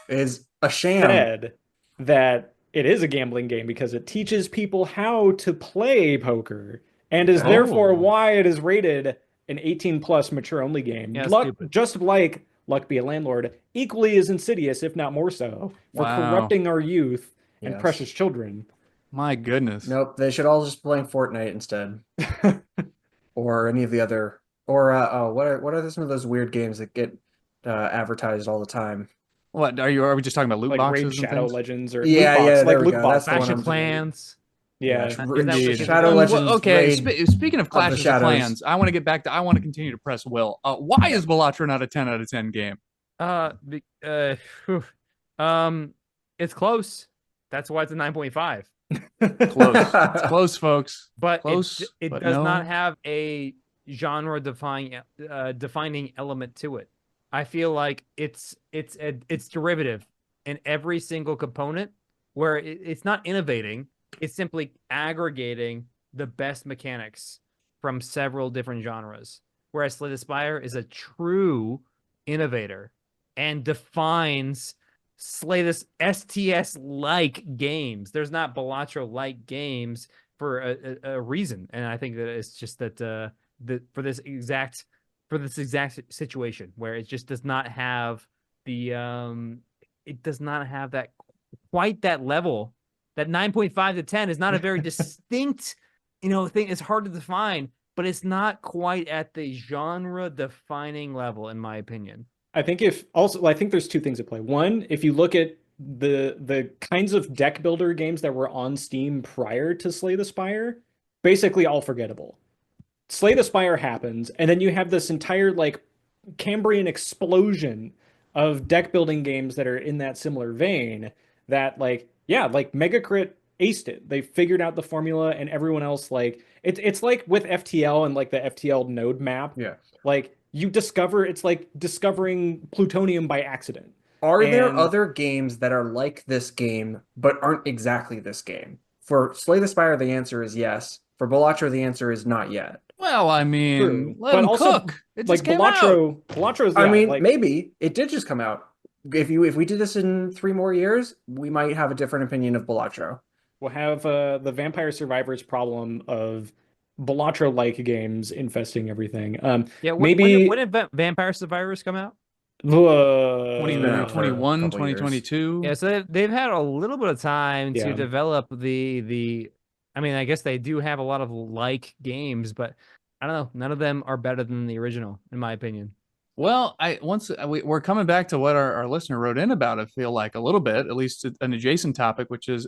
is a sham. Said that it is a gambling game because it teaches people how to play poker and is therefore why it is rated an 18+ mature only game. Yeah, just like Luck Be a Landlord, equally as insidious, if not more so, for corrupting our youth and precious children. My goodness. Nope, they should all just play Fortnite instead. Or any of the other, or what are some of those weird games that get advertised all the time? What are we just talking about? Loot like boxes Raid and Shadow things? Legends or like loot box. Clash of Clans. Yeah, Shadow Legends. Okay, speaking of Clash of Clans, I want to get back to. I want to continue to press Will. Why is Balatro not a 10 out of 10 game? It's close. That's why it's a 9.5. Close. It's close, folks. But close, it but does no. not have a genre defining element to it. I feel like it's derivative in every single component, where it's not innovating. It's simply aggregating the best mechanics from several different genres. Whereas Slay the Spire is a true innovator and defines STS-like games. There's not Balatro-like games for a reason, and I think that it's just that for this exact situation where it just does not have that quite that level. That 9.5 to 10 is not a very distinct, thing. It's hard to define, but it's not quite at the genre defining level, in my opinion. I think there's two things at play. One, if you look at the kinds of deck builder games that were on Steam prior to Slay the Spire, basically all forgettable. Slay the Spire happens, and then you have this entire like Cambrian explosion of deck building games that are in that similar vein that like Megacrit aced it. They figured out the formula, and everyone else it's like with FTL and like the FTL node map. Yeah. Like it's like discovering plutonium by accident. Are there other games that are like this game but aren't exactly this game? For Slay the Spire, the answer is yes. For Balatro, the answer is not yet. Well, I mean, True. let But him also, cook. It like just came out. Balatro's. I Yeah, mean, like, maybe it did just come out. If we did this in 3 more years, we might have a different opinion of Balatro. we'll have the Vampire Survivors problem of Balatro-like games infesting everything. Yeah, Maybe when did Vampire Survivors come out? 2021, couple years. 2022. Yeah, so they've had a little bit of time to Yeah. develop the. I mean, I guess they do have a lot of like games, but I don't know. None of them are better than the original, in my opinion. Well, we're coming back to what our listener wrote in about. I feel like a little bit, at least an adjacent topic, which is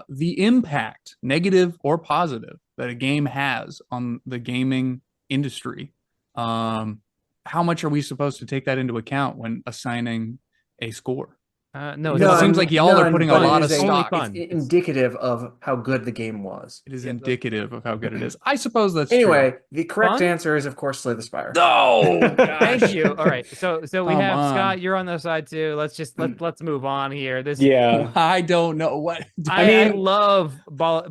the impact, negative or positive, that a game has on the gaming industry. How much are we supposed to take that into account when assigning a score? No, It seems like y'all are putting a lot of stock. It's indicative of how good the game was. It is indicative of how good it is. I suppose that's Anyway, true. the correct Fun? answer is, of course, Slay the Spire. No, Thank you. All right, so we Come have on. Scott. You're on the side too. Let's move on here. This yeah. I don't know what. I love Let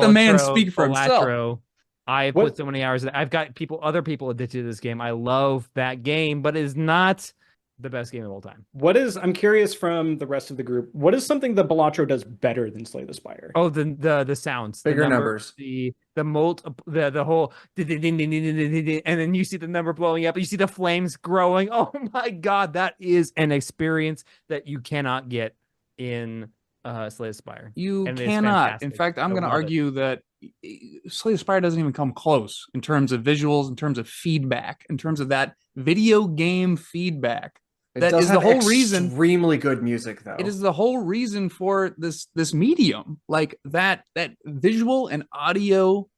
the man Balatro, speak for himself. Balatro. I What- put so many hours in it. I've got other people addicted to this game. I love that game, but it is not the best game of all time. I'm curious from the rest of the group, what is something that Balatro does better than Slay the Spire? Oh, the sounds, Bigger the numbers. the the whole and then you see the number blowing up, you see the flames growing. Oh my god, that is an experience that you cannot get in Slay the Spire. You And it is cannot. In fantastic. fact, I'm I going to love it. argue that Slay the Spire doesn't even come close in terms of visuals, in terms of feedback, in terms of that video game feedback. It That does is the have whole reason. Extremely good music, though. It is the whole reason for this medium, like that visual and audio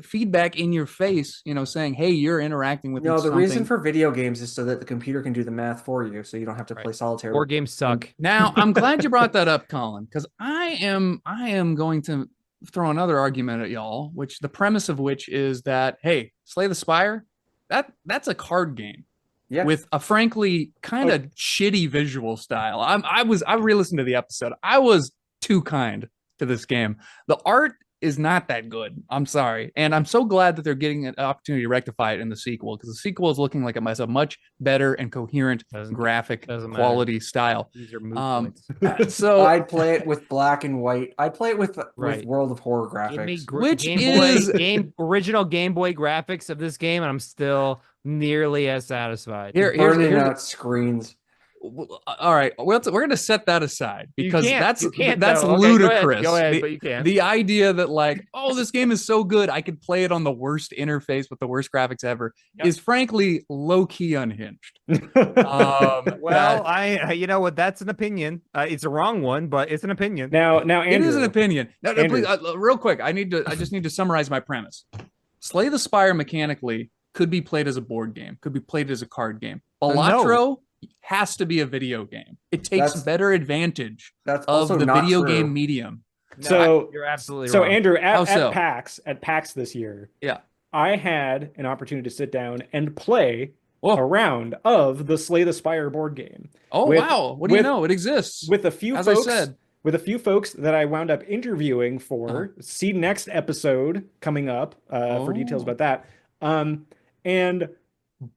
feedback in your face, saying, hey, you're interacting with No, the something. reason for video games is so that the computer can do the math for you, so you don't have to play solitaire. Board games suck. Now, I'm glad you brought that up, Colin, because I am going to throw another argument at y'all, which the premise of which is that, hey, Slay the Spire, that's a card game. Yeah. With a frankly kind of shitty visual style. I re-listened to the episode. I was too kind to this game. The art is not that good. I'm sorry. And I'm so glad that they're getting an opportunity to rectify it in the sequel, because the sequel is looking like it has a much better and coherent graphic quality style. These are moot points. So I'd play it with black and white. I'd play it with Right. World of Horror Give me graphics. original Game Boy graphics of this game, and I'm still nearly as satisfied. here's Burning out screens. all right, we're going to set that aside, because that's though. Okay, ludicrous. Go ahead, but you can't. The idea that, like, oh, this game is so good, I could play it on the worst interface with the worst graphics ever, is frankly low-key unhinged. Well, I you know what? That's an opinion. It's a wrong one, but it's an opinion. Now, Andrew, it is an opinion. No, Andrew. please, real quick, I just need to summarize my premise. Slay the Spire mechanically could be played as a board game, could be played as a card game. Balatro has to be a video game. It takes better advantage That's of also the not video true. game medium. No, So you're absolutely So wrong. Andrew, How so? at PAX this year, Yeah. I had an opportunity to sit down and play Whoa. a round of the Slay the Spire board game. Oh, With- wow. What do you with- know? It exists. With a few As folks, I said. with a few folks that I wound up interviewing for. Uh-huh. See next episode coming up for details Oh. about that. And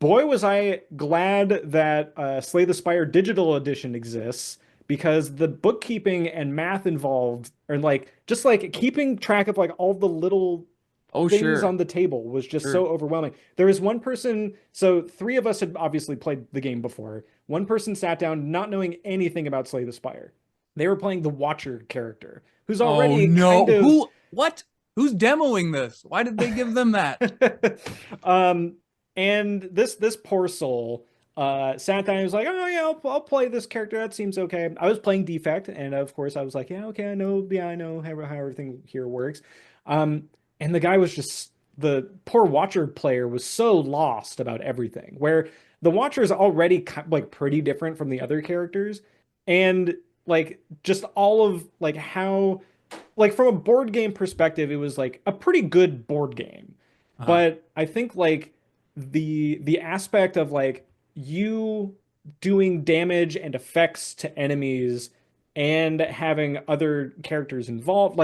boy, was I glad that Slay the Spire Digital Edition exists, because the bookkeeping and math involved, or just keeping track of all the little things on the table was just so overwhelming. There was one person, so 3 of us had obviously played the game before. One person sat down not knowing anything about Slay the Spire. They were playing the Watcher character, who's already kind of... What? Who's demoing this? Why did they give them that? And this poor soul sat down and was like, oh yeah, I'll play this character. That seems okay. I was playing Defect, and of course I was like, yeah, okay, I know how everything here works. And the guy was just, the poor Watcher player was so lost about everything, where the Watcher is already pretty different from the other characters, and just all of how, from a board game perspective, it was a pretty good board game. But I think the aspect of you doing damage and effects to enemies and having other characters involved,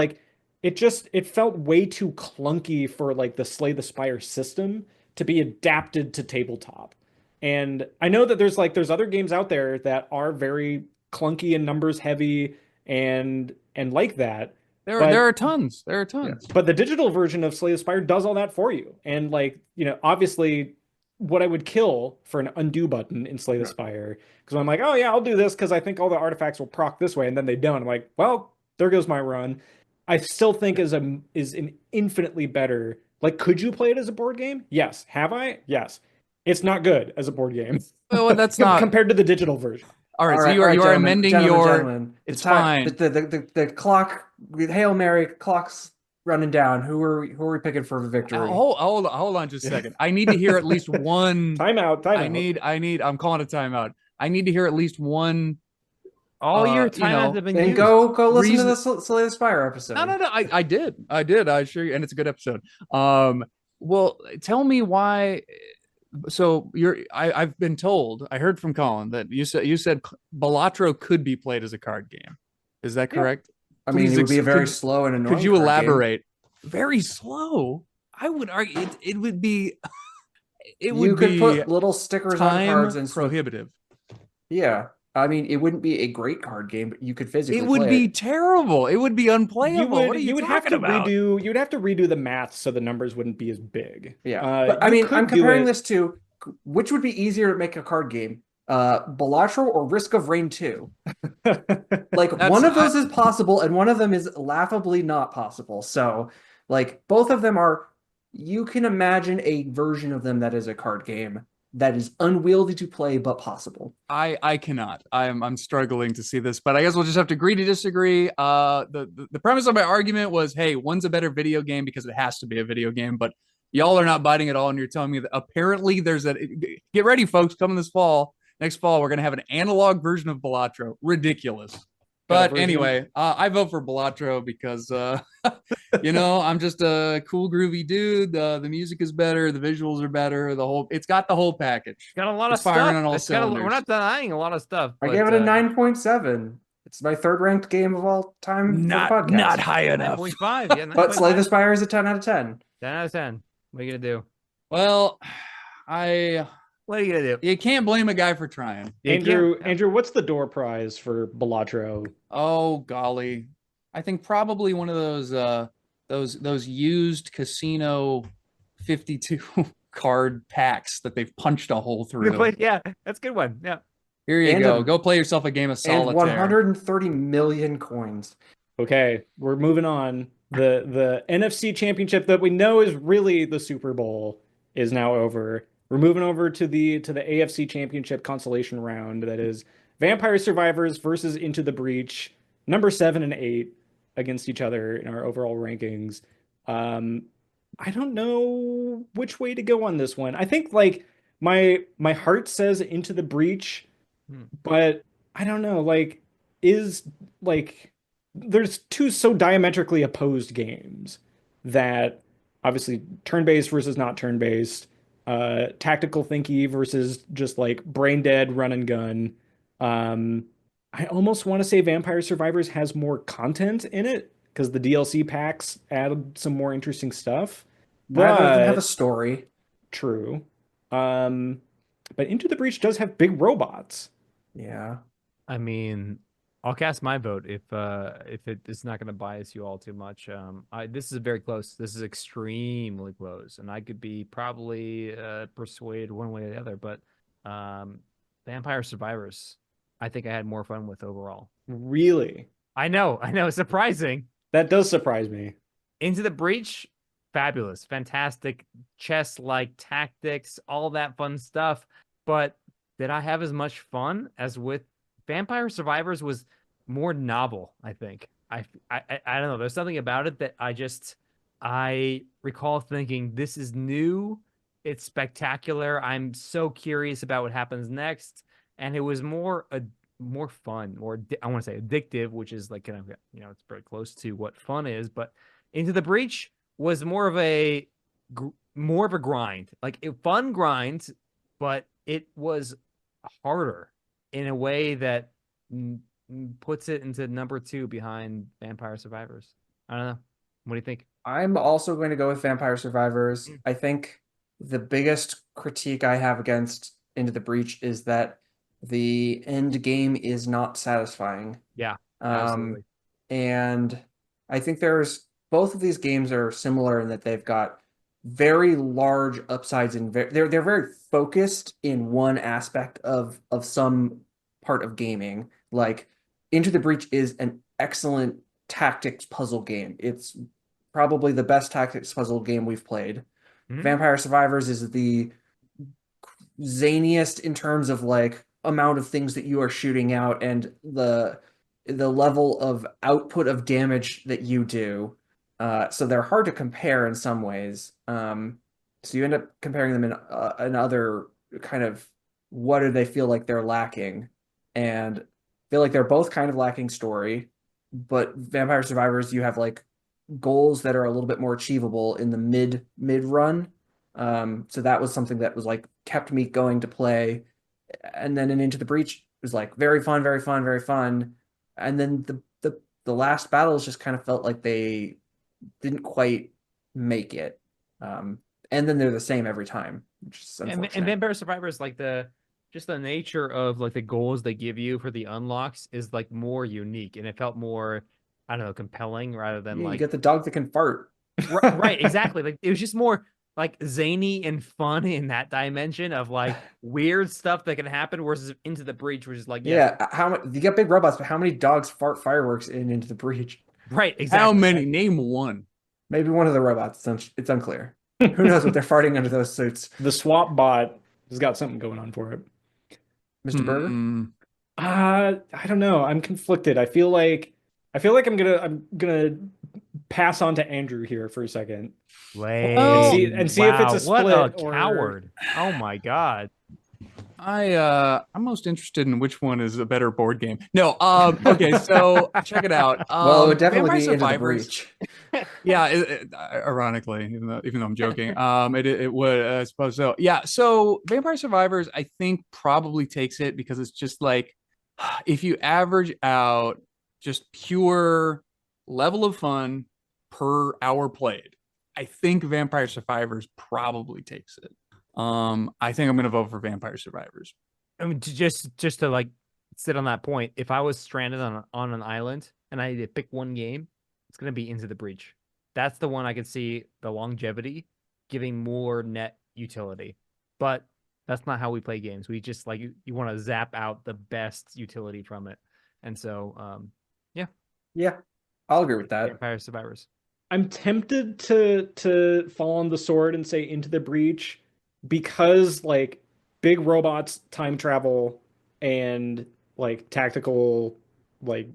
it felt way too clunky for like the Slay the Spire system to be adapted to tabletop. And I know that there's other games out there that are very clunky and numbers heavy and like that. There are tons. There are tons. But the digital version of Slay the Spire does all that for you. And like, obviously what I would kill for an undo button in Slay the Spire, because I'm like, oh yeah, I'll do this because I think all the artifacts will proc this way, and then they don't. I'm like, well, there goes my run. I still think is an infinitely better. Like, could you play it as a board game? Yes. Have I? Yes. It's not good as a board game. Well, that's not compared to the digital version. All right, so you are amending gentlemen. It's fine. The clock. Hail Mary. Clock's running down. Who are we picking for victory? Hold on just a second. I need to hear at least one timeout. I'm calling a timeout. I need to hear at least one. All your timeouts have been used. Go listen to the Slay the Spire episode. No. I did. I assure you, and it's a good episode. Well, tell me why. So I've been told, I heard from Colin that you said Balatro could be played as a card game. Is that correct? I mean, it would be a very slow and annoying. Could you elaborate? Very slow. I would argue it would be. You could put little stickers on cards and prohibitive. Yeah. I mean, it wouldn't be a great card game, but you could physically play it. It would be terrible. It would be unplayable. You would have to redo the math so the numbers wouldn't be as big. Yeah. But, I mean, I'm comparing this to which would be easier to make a card game, Balatro or Risk of Rain 2. Like one of those is possible and one of them is laughably not possible. So like both of them are, you can imagine a version of them that is a card game that is unwieldy to play, but possible. I cannot. I'm struggling to see this, but I guess we'll just have to agree to disagree. The premise of my argument was, hey, one's a better video game because it has to be a video game, but y'all are not biting at all, and you're telling me that apparently there's that. Get ready, folks, coming this fall. Next fall, we're gonna have an analog version of Balatro. Ridiculous. But anyway, I vote for Balatro because, I'm just a cool, groovy dude. The music is better. The visuals are better. It's got the whole package. Got a lot of stuff. On all cylinders. We're not denying a lot of stuff. I gave it a 9.7. It's my third ranked game of all time. Not high enough. 9.5. Yeah, but Slay the Spire is a 10 out of 10. 10 out of 10. What are you going to do? Well, what are you gonna do? You can't blame a guy for trying. Andrew, what's the door prize for Balatro? Oh golly, I think probably one of those used casino 52 card packs that they've punched a hole through. Yeah, that's a good one. Yeah. Here you go. Go play yourself a game of solitaire. And 130 million coins. Okay, we're moving on. The NFC Championship that we know is really the Super Bowl is now over. We're moving over to the AFC Championship consolation round. That is Vampire Survivors versus Into the Breach, number 7 and 8 against each other in our overall rankings. I don't know which way to go on this one. I think like my heart says Into the Breach, but I don't know. Like there's two so diametrically opposed games that obviously turn-based versus not turn-based. Tactical thinky versus just like brain dead run and gun. I almost want to say Vampire Survivors has more content in it because the DLC packs added some more interesting stuff. Rather than have a story. True. But Into the Breach does have big robots. Yeah. I mean, I'll cast my vote if it is not going to bias you all too much. This is very close. This is extremely close, and I could be probably persuaded one way or the other. But Vampire Survivors, I think I had more fun with overall. Really? I know. Surprising. That does surprise me. Into the Breach, fabulous, fantastic, chess-like tactics, all that fun stuff. But did I have as much fun as with Vampire Survivors? Was more novel, I think. I don't know. There's something about it that I recall thinking, this is new. It's spectacular. I'm so curious about what happens next. And it was more fun, I want to say addictive, which is like kind of, it's very close to what fun is. But Into the Breach was more of a grind, like a fun grind, but it was harder in a way that puts it into number 2 behind Vampire Survivors. I don't know. What do you think? I'm also going to go with Vampire Survivors. I think the biggest critique I have against Into the Breach is that the end game is not satisfying. Yeah, absolutely. And I think both of these games are similar in that they've got very large upsides and they're very focused in one aspect of some part of gaming. Like Into the Breach is an excellent tactics puzzle game. It's probably the best tactics puzzle game we've played. Vampire Survivors is the zaniest in terms of like amount of things that you are shooting out and the level of output of damage that you do. So they're hard to compare in some ways. So you end up comparing them in another kind of what do they feel like they're lacking, and I feel like they're both kind of lacking story. But Vampire Survivors, you have like goals that are a little bit more achievable in the mid run. So that was something that was like kept me going to play. And then Into the Breach was like very fun, very fun, very fun. And then the last battles just kind of felt like they didn't quite make it. And then they're the same every time, which is unfortunate. And Vampire Survivors, like the nature of like the goals they give you for the unlocks is like more unique, and it felt more, I don't know, compelling rather than you get the dog that can fart. Right, exactly. Like it was just more like zany and fun in that dimension of like weird stuff that can happen versus Into the Breach, which is like how much you get big robots, but how many dogs fart fireworks Into the Breach? Right, exactly. How many? Name one. Maybe one of the robots. It's unclear. Who knows what they're farting under those suits? The swap bot has got something going on for it. Mr. Burger? I don't know. I'm conflicted. I feel like I'm gonna pass on to Andrew here for a second. And see if it's a split. What a coward! Oh my god. I'm most interested in which one is a better board game. No, okay, so check it out. Well, it would definitely Vampire be Into the Survivors. Breach. Yeah, ironically, even though I'm joking, it would, I suppose so. Yeah, so Vampire Survivors, I think probably takes it because it's just like, if you average out just pure level of fun per hour played, I think Vampire Survivors probably takes it. I think I'm gonna vote for Vampire Survivors. I mean, just to like sit on that point, if I was stranded on an island and I had to pick one game, it's gonna be Into the Breach. That's the one I could see the longevity giving more net utility. But that's not how we play games. We just like you want to zap out the best utility from it. And so Yeah, I'll agree with that. Vampire Survivors. I'm tempted to fall on the sword and say Into the Breach because like big robots, time travel, and like tactical like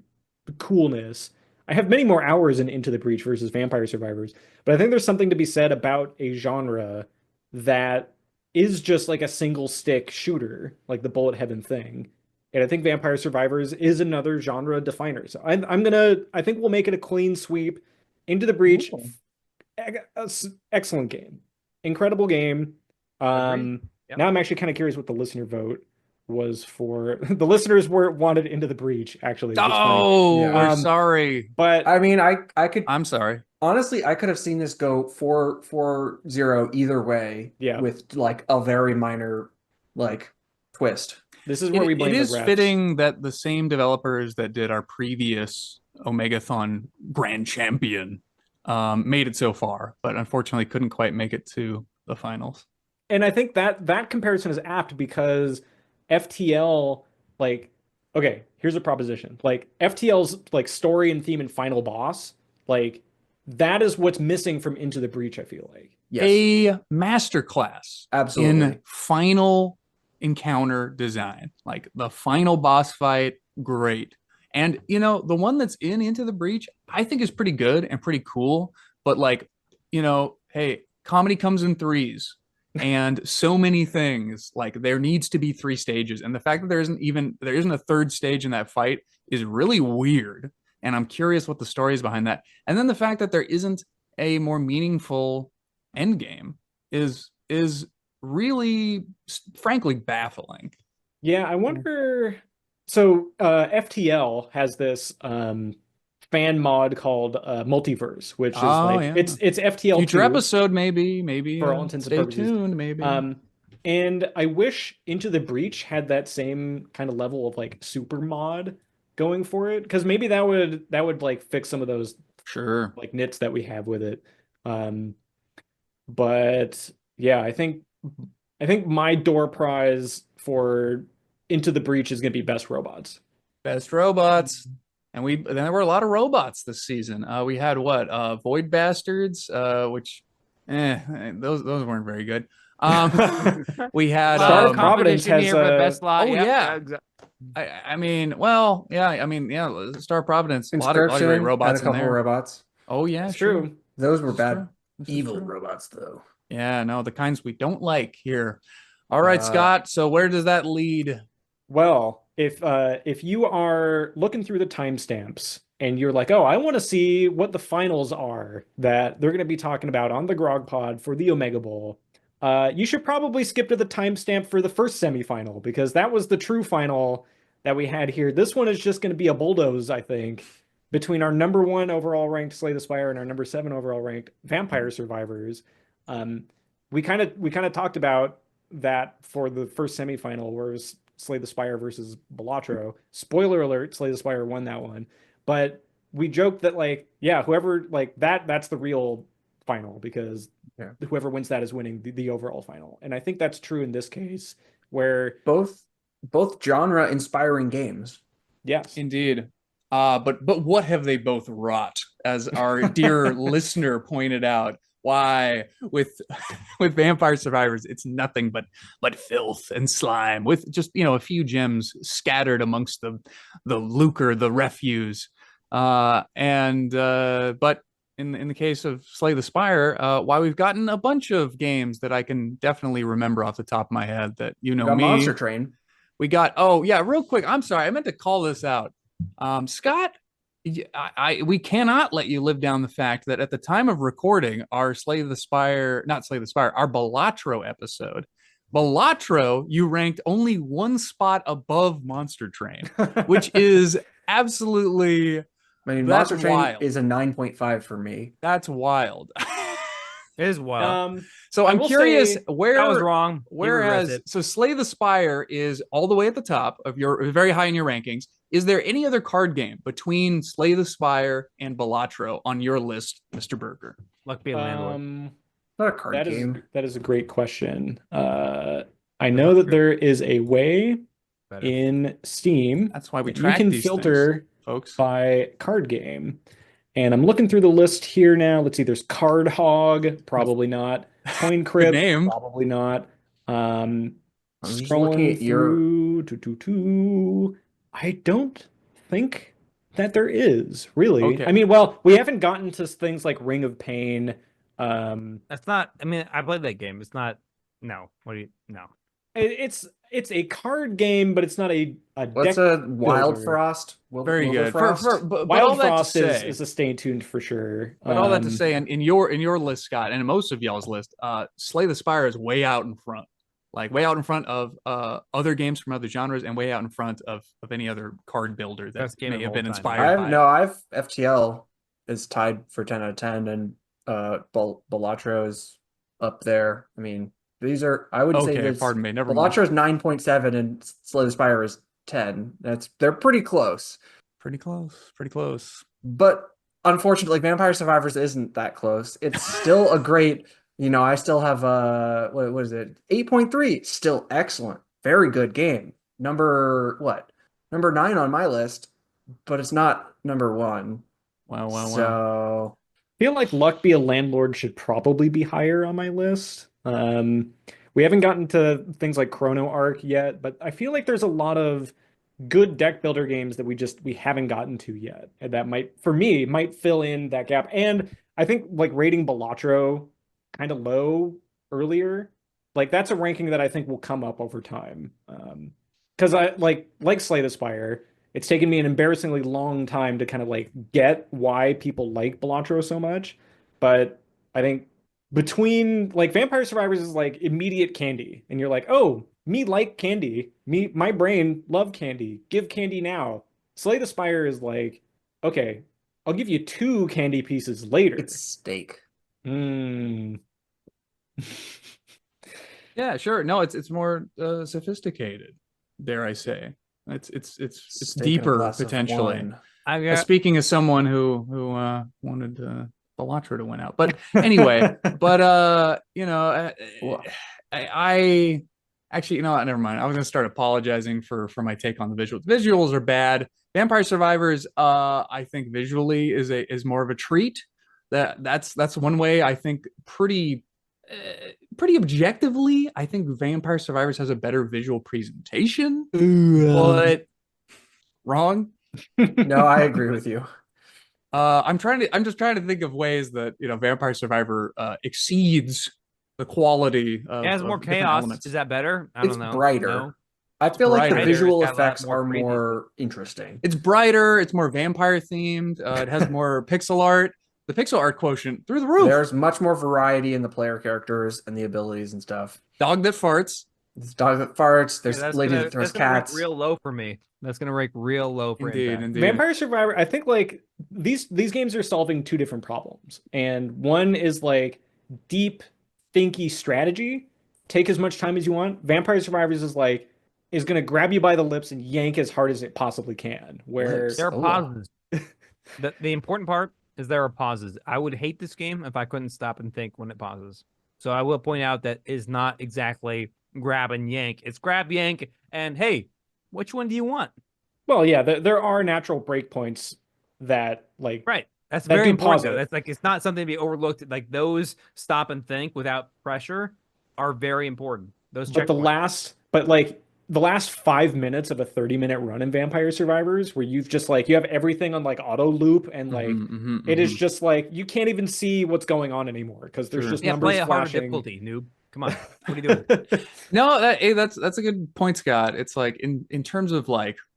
coolness. I have many more hours in Into the Breach versus Vampire Survivors, but I think there's something to be said about a genre that is just like a single stick shooter, like the Bullet Heaven thing. And I think Vampire Survivors is another genre definer. So I think we'll make it a clean sweep. Into the Breach, excellent game, incredible game. Yep. Now I'm actually kind of curious what the listener vote was for. The listeners wanted Into the Breach, actually. We're sorry. But I mean, I'm sorry. Honestly, I could have seen this go 4-0 either way. Yeah. With like a very minor like twist. This is where we blame it is the refs. Fitting that the same developers that did our previous Omegathon Grand Champion made it so far, but unfortunately couldn't quite make it to the finals. And I think that comparison is apt because FTL, like, okay, here's a proposition. Like FTL's like story and theme and final boss, like that is what's missing from Into the Breach, I feel like. Yes. A masterclass Absolutely. in final encounter design. Like the final boss fight, great. And the one that's Into the Breach, I think is pretty good and pretty cool. But like, hey, comedy comes in threes. And so many things, like there needs to be 3 stages. And the fact that there isn't a third stage in that fight is really weird. And I'm curious what the story is behind that. And then the fact that there isn't a more meaningful end game is really, frankly, baffling. Yeah, I wonder. So FTL has this fan mod called Multiverse, which is yeah. it's FTL2 future episode, maybe for all intents and stay purposes. tuned, maybe. And I wish Into the Breach had that same kind of level of like super mod going for it, because maybe that would like fix some of those like nits that we have with it. But yeah, I think my door prize for Into the Breach is going to be best robots. Best robots. And there were a lot of robots this season. We had Void Bastards, which those weren't very good. We had Star Providence has here for best lot. Oh yeah. I mean, well, yeah. I mean, yeah. Star Providence, a lot of great robots had a couple in there. robots. Oh yeah, it's true. Those were bad, evil robots though. Yeah, no, the kinds we don't like here. All right, Scott. So where does that lead? Well, if you are looking through the timestamps and you're like, oh, I want to see what the finals are that they're going to be talking about on the Grog Pod for the Omegabowl, you should probably skip to the timestamp for the first semifinal, because that was the true final that we had here. This one is just going to be a bulldoze, I think, between our number 1 overall ranked Slay the Spire and our number 7 overall ranked Vampire Survivors. We kind of talked about that for the first semifinal, where it was Slay the Spire versus Balatro. Spoiler alert, Slay the Spire won that one. But we joked that, like, yeah, whoever, like, that's the real final, because whoever wins that is winning the overall final. And I think that's true in this case, where both genre inspiring games. Yes. Indeed. But what have they both wrought, as our dear listener pointed out? Why, with Vampire Survivors, it's nothing but filth and slime, with just a few gems scattered amongst the lucre, the refuse. But in the case of Slay the Spire, why we've gotten a bunch of games that I can definitely remember off the top of my head that me. Monster Train. We got real quick. I'm sorry, I meant to call this out. Scott, we cannot let you live down the fact that at the time of recording our our Balatro episode, you ranked only 1 spot above Monster Train, which is absolutely, I mean, Monster Train is a 9.5 for me. That's wild. It is wild. So I'm curious where I was wrong. Whereas, so Slay the Spire is all the way at the top of very high in your rankings. Is there any other card game between Slay the Spire and Balatro on your list, Mr. Berger? Luck be a landlord. Not a card game. That is a great question. I know that there is a way in Steam. That's why we track you can these filter things, folks, by card game. And I'm looking through the list here now. Let's see. There's Card Hog, probably not. Coin Crypt, name. Probably not. I'm Scrolling through. I don't think that there is, really. Okay. I mean, well, we haven't gotten to things like Ring of Pain. That's not. I mean, I played that game. It's not. No. What do you? No. It's a card game, but it's not a What's a Wild Frost? Very good. But Wild Frost is a stay tuned for sure. But all that to say, and in your list, Scott, and in most of y'all's list, Slay the Spire is way out in front. Like way out in front of other games from other genres, and way out in front of any other card builder that may have been inspired by it. FTL is tied for 10 out of 10, and Balatro is up there. I mean, these are, I would say this, pardon me, never Balatro is 9.7 and Slay the Spire is 10. They're pretty close. Pretty close. But unfortunately, Vampire Survivors isn't that close. It's still a great, I still have what is it? 8.3, still excellent. Very good game. Number 9 on my list, but it's not number 1. Wow. So I feel like Luck Be a Landlord should probably be higher on my list. We haven't gotten to things like Chrono Arc yet, but I feel like there's a lot of good deck builder games that we haven't gotten to yet, and that might fill in that gap. And I think like rating Balatro kind of low earlier, like that's a ranking that I think will come up over time. Because I like Slay the Spire, it's taken me an embarrassingly long time to kind of like get why people like Balatro so much, but I think between like Vampire Survivors is like immediate candy, and you're like, oh, me like candy, my brain love candy, give candy now. Slay the Spire is like, okay, I'll give you 2 candy pieces later. It's steak. Mm. Yeah, sure. No, it's more sophisticated, dare I say. It's Steak and a deeper glass of potentially. wine. Speaking as someone who wanted Balatro to win out, but anyway, I actually, never mind. I was gonna start apologizing for my take on the visuals. Visuals are bad. Vampire Survivors, I think visually is more of a treat. That's one way I think pretty objectively, I think Vampire Survivors has a better visual presentation. But wrong. No, I agree with you. I'm just trying to think of ways that Vampire Survivor exceeds the quality of, it has more different chaos. elements. Is that better? I It's don't know. brighter. No? I feel like the brighter. visual It's got a lot effects more are crazy. more interesting. It's brighter. It's more vampire themed. It has more pixel art. The pixel art quotient through the roof. There's much more variety in the player characters and the abilities and stuff. Dog that farts. There's dog that farts. There's that's lady gonna, that throws that's gonna rank cats. real low for me. That's gonna rank real low for Indeed, Impact. indeed. Vampire Survivor, I think like these games are solving 2 different problems. And one is like deep, thinky strategy. Take as much time as you want. Vampire Survivors is going to grab you by the lips and yank as hard as it possibly can. Where Lips. There are Oh. pauses. The important part is there are pauses. I would hate this game if I couldn't stop and think when it pauses. So I will point out that is not exactly grab and yank. It's grab, yank, and hey, which one do you want? Well, yeah, there are natural breakpoints that Right. That's that very do important. pause Though. it. That's like it's not something to be overlooked. Like those stop and think without pressure are very important. Those But checkpoints. the last 5 minutes of a 30-minute run in Vampire Survivors where you've just you have everything on auto loop and it is just you can't even see what's going on anymore because there's just numbers play a harder flashing. difficulty, noob. Come on. What are you doing? No, that's a good point, Scott. It's in terms of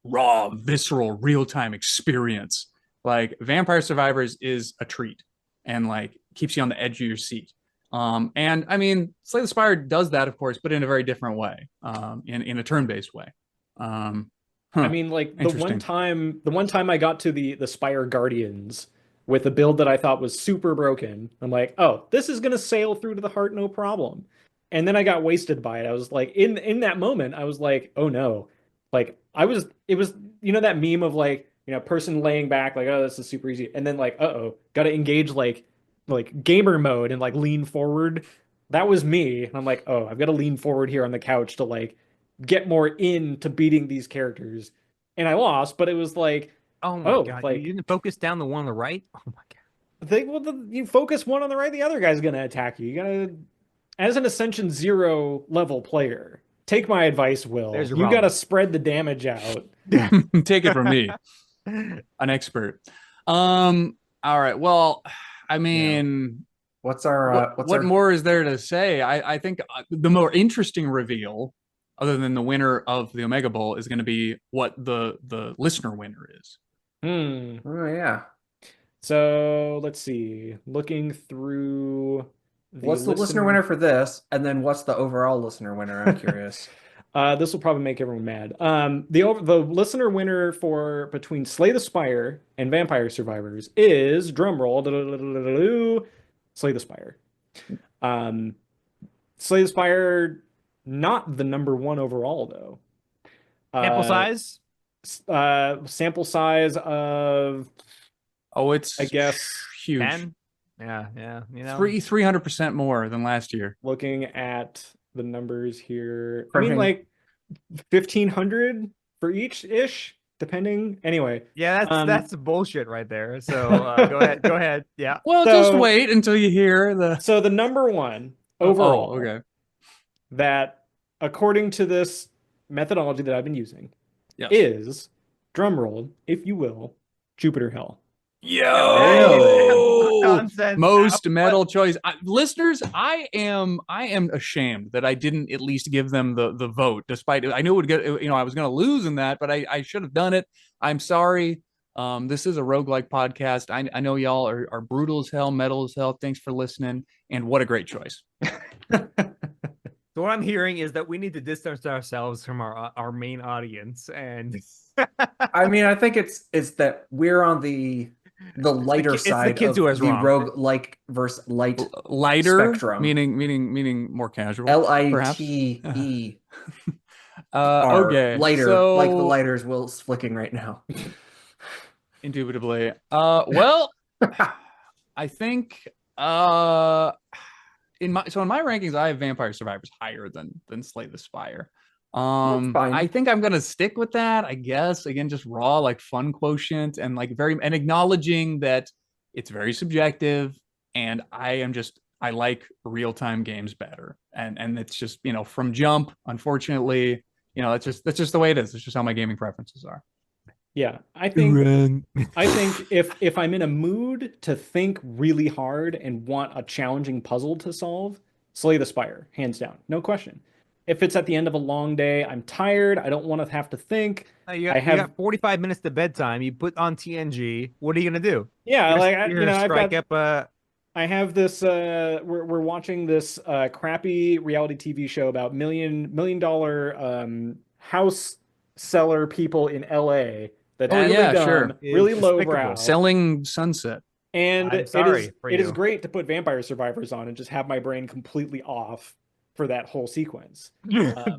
raw, visceral, real-time experience, Vampire Survivors is a treat and keeps you on the edge of your seat. And I mean, Slay the Spire does that, of course, but in a very different way, in a turn-based way. I mean, the one time I got to the Spire Guardians with a build that I thought was super broken, I'm like, oh, this is gonna sail through to the heart, no problem. And then I got wasted by it. I was in that moment, I was like, oh no, it was that meme of person laying back, oh, this is super easy, and then uh-oh, gotta engage gamer mode and lean forward. That was me. And I'm like, oh, I've got to lean forward here on the couch to get more into beating these characters. And I lost, but it was oh my god, you didn't focus down the one on the right? Oh my god. You focus one on the right, the other guy's gonna attack you. You gotta, as an Ascension 0 level player, take my advice, Will. You gotta spread the damage out. Take it from me, an expert. All right. Well, I mean, what more is there to say? I think the more interesting reveal, other than the winner of the Omegabowl, is going to be what the listener winner is. Oh yeah. So let's see. Looking through, what's the listener winner for this, and then what's the overall listener winner? I'm curious. This will probably make everyone mad. The listener winner for between Slay the Spire and Vampire Survivors is, drumroll, Slay the Spire. Slay the Spire, not the number 1 overall though. Sample size? Sample size of, it's I guess huge. 10? Yeah. 300% more than last year. Looking at the numbers here, Perfect. I mean 1,500 for each ish, depending. Anyway, yeah, that's bullshit right there. So go ahead. Yeah. Well, just wait until you hear the. So the number 1 overall, okay, that according to this methodology that I've been using, yes, is, drumroll, if you will, Jupiter Hell. Most metal choice. Listeners, I am ashamed that I didn't at least give them the vote, despite I knew it would get, I was going to lose in that, but I should have done it. I'm sorry. This is a roguelike podcast. I know y'all are brutal as hell, metal as hell. Thanks for listening, and what a great choice. So what I'm hearing is that we need to distance ourselves from our main audience, and I mean, I think it's that we're on the the lighter side kids of who is the wrong. roguelike versus lighter spectrum. meaning more casual. perhaps? LITE. Okay. Lighter, so like the lighters Will's flicking right now. Indubitably. Well, I think in my rankings, I have Vampire Survivors higher than Slay the Spire. That's fine. I think I'm gonna stick with that. I guess again, just raw like fun quotient and like and acknowledging that it's very subjective, and I like real-time games better, and it's just from jump. Unfortunately, that's just the way it is. It's just how my gaming preferences are. Yeah, I think if I'm in a mood to think really hard and want a challenging puzzle to solve, Slay the Spire, hands down, no question. If it's at the end of a long day, I'm tired, I don't want to have to think. You got 45 minutes to bedtime. You put on TNG. What are you gonna do? Yeah, I I have this. We're watching this crappy reality TV show about million dollar house seller people in LA. That's really lowbrow, selling Sunset. And it is great to put Vampire Survivors on and just have my brain completely off for that whole sequence.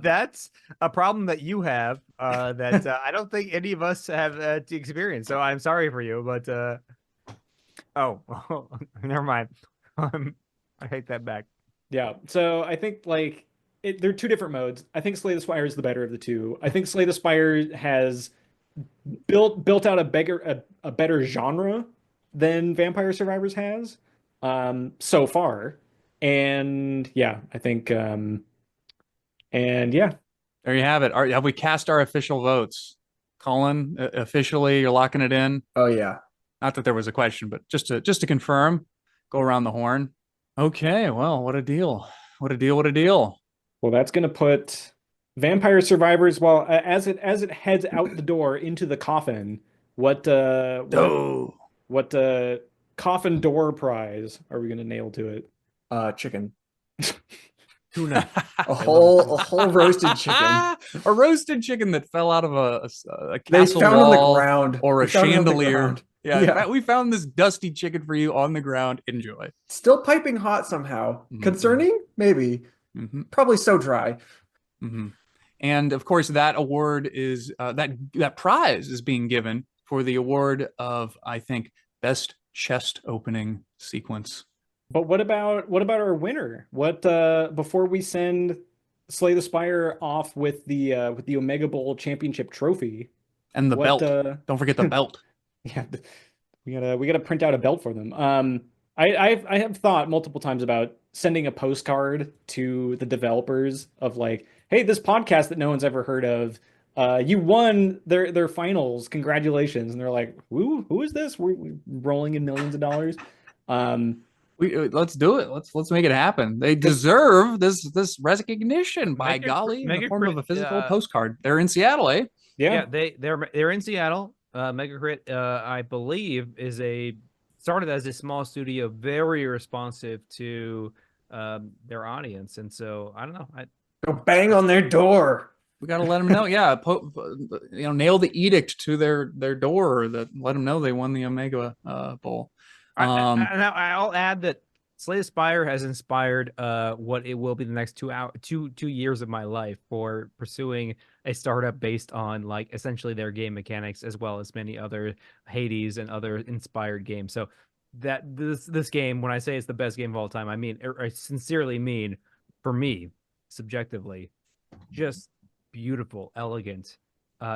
That's a problem that you have that I don't think any of us have to experience. So I'm sorry for you, but never mind. I take that back. Yeah. So I think they're two different modes. I think Slay the Spire is the better of the two. I think Slay the Spire has built out a better genre than Vampire Survivors has so far. And yeah, I think and yeah. There you have it. Have we cast our official votes? Colin, officially you're locking it in? Oh yeah. Not that there was a question, but just to confirm, go around the horn. Okay, well, what a deal. What a deal. Well, that's going to put Vampire Survivors, well, as it heads out the door into the coffin, what coffin door prize are we going to nail to it? Chicken. Tuna. a whole roasted chicken. A roasted chicken that fell out of a castle found wall on the ground or a chandelier. Yeah, we found this dusty chicken for you on the ground. Enjoy. Still piping hot somehow. Mm-hmm. Concerning? Maybe. Mm-hmm. Probably so dry. Mm-hmm. And of course, that award is that prize is being given for the award of, I think, best chest opening sequence. But what about our winner? What before we send Slay the Spire off with the Omegabowl championship trophy and the belt? Don't forget the belt. Yeah, we gotta print out a belt for them. I have thought multiple times about sending a postcard to the developers of hey, this podcast that no one's ever heard of, you won their finals, congratulations. And they're like, who is this? We're rolling in millions of dollars. Let's do it. Let's make it happen. They deserve this recognition, by golly, in the form of a physical postcard. They're in Seattle, eh? Yeah, they're in Seattle. Megacrit, I believe, started as a small studio, very responsive to their audience, and so I don't know. Go bang on their door. We got to let them know. Yeah, nail the edict to their door that let them know they won the Omega Bowl. I'll add that Slay the Spire has inspired what it will be the next 2 years of my life for pursuing a startup based on essentially their game mechanics, as well as many other Hades and other inspired games. So that this game, when I say it's the best game of all time, I sincerely mean, for me, subjectively, just beautiful, elegant,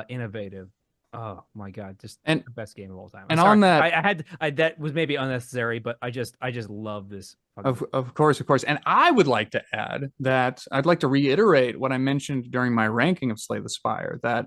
innovative. Oh my God! Just the best game of all time. And on that, I that was maybe unnecessary, but I just love this. Of course. And I would like to add that I'd like to reiterate what I mentioned during my ranking of Slay the Spire. That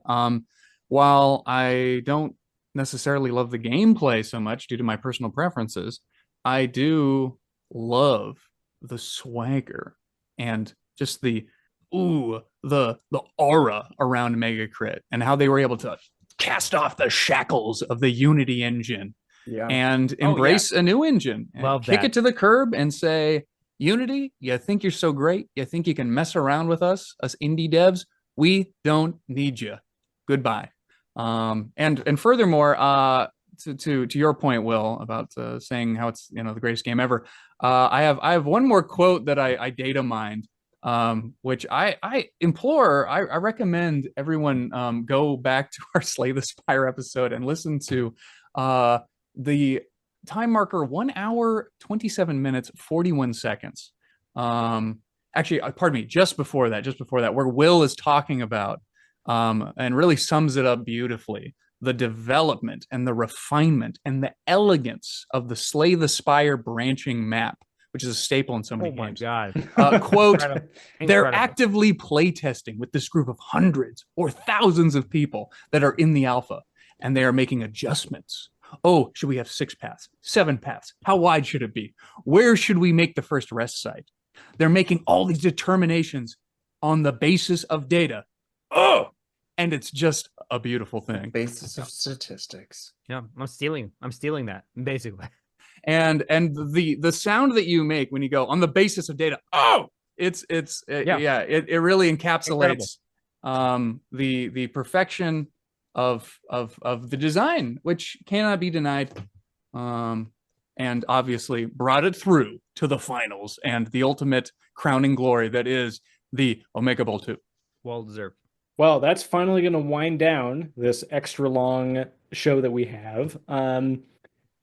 while I don't necessarily love the gameplay so much due to my personal preferences, I do love the swagger and just the aura around Megacrit and how they were able to cast off the shackles of the Unity engine and embrace a new engine and kick it to the curb and say, Unity, you think you're so great? You think you can mess around with us indie devs? We don't need you. Goodbye. And furthermore, to your point, Will, about saying how it's the greatest game ever. I have one more quote that I data mined, which I recommend everyone go back to our Slay the Spire episode and listen to the time marker 1 hour 27 minutes 41 seconds. Actually, pardon me, just before that, where Will is talking about and really sums it up beautifully, the development and the refinement and the elegance of the Slay the Spire branching map, which is a staple in so many games. Oh my God. Quote, Incredible. they're actively playtesting with this group of hundreds or thousands of people that are in the alpha, and they are making adjustments. Oh, should we have 6 paths, 7 paths? How wide should it be? Where should we make the first rest site? They're making all these determinations on the basis of data. Oh, and it's just a beautiful thing. Basis of statistics. Yeah, I'm stealing that, basically. And the sound that you make when you go on the basis of data, oh, it really encapsulates the perfection of the design, which cannot be denied, and obviously brought it through to the finals and the ultimate crowning glory that is the Omegabowl 2. Well deserved. Well, that's finally going to wind down this extra long show that we have.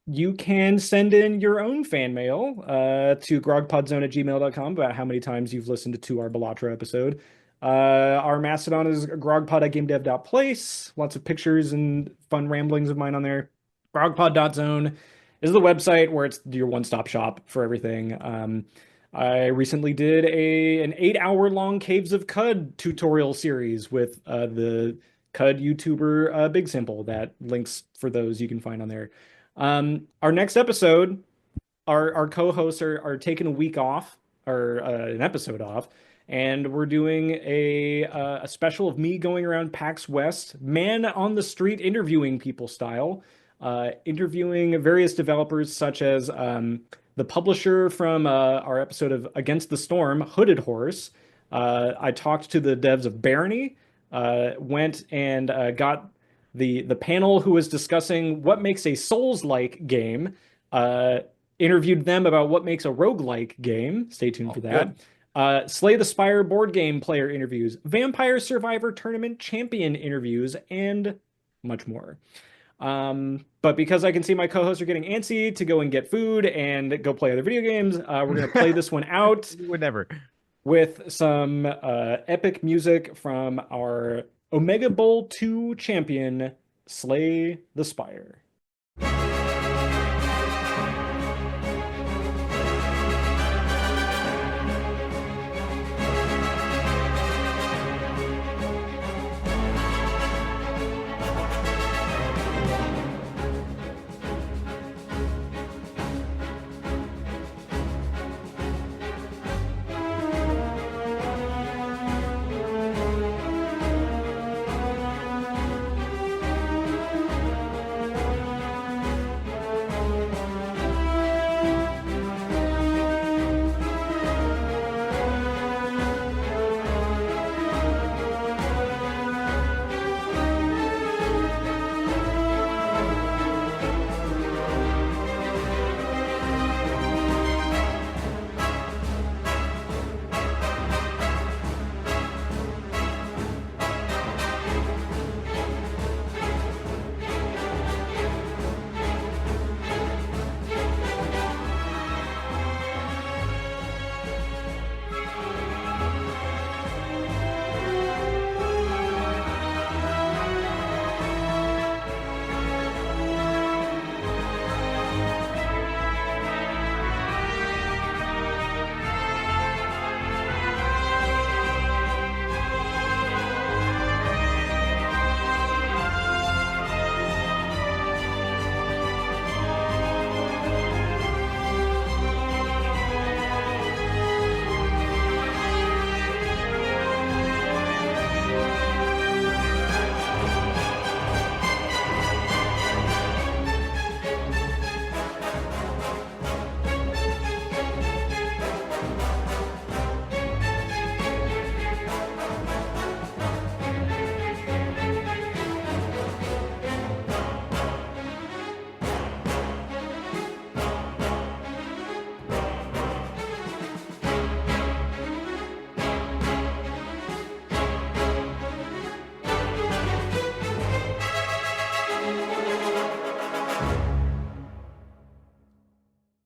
You can send in your own fan mail to grogpodzone@gmail.com about how many times you've listened to our Balatro episode. Our Mastodon is grogpod@gamedev.place. Lots of pictures and fun ramblings of mine on there. Grogpod.zone is the website where it's your one-stop shop for everything. I recently did an 8-hour-long Caves of Cud tutorial series with the Cud YouTuber Big Simple. That links for those you can find on there. Our next episode, our co-hosts are taking a week off, or an episode off, and we're doing a special of me going around PAX West, man on the street interviewing people style, interviewing various developers such as the publisher from our episode of Against the Storm, Hooded Horse. I talked to the devs of Barony, went and got the panel who was discussing what makes a Souls-like game, interviewed them about what makes a roguelike game. Stay tuned for that. Slay the Spire board game player interviews, Vampire Survivor tournament champion interviews, and much more. But because I can see my co-hosts are getting antsy to go and get food and go play other video games, we're going to play this one out with some epic music from our Omegabowl 2 champion, Slay the Spire.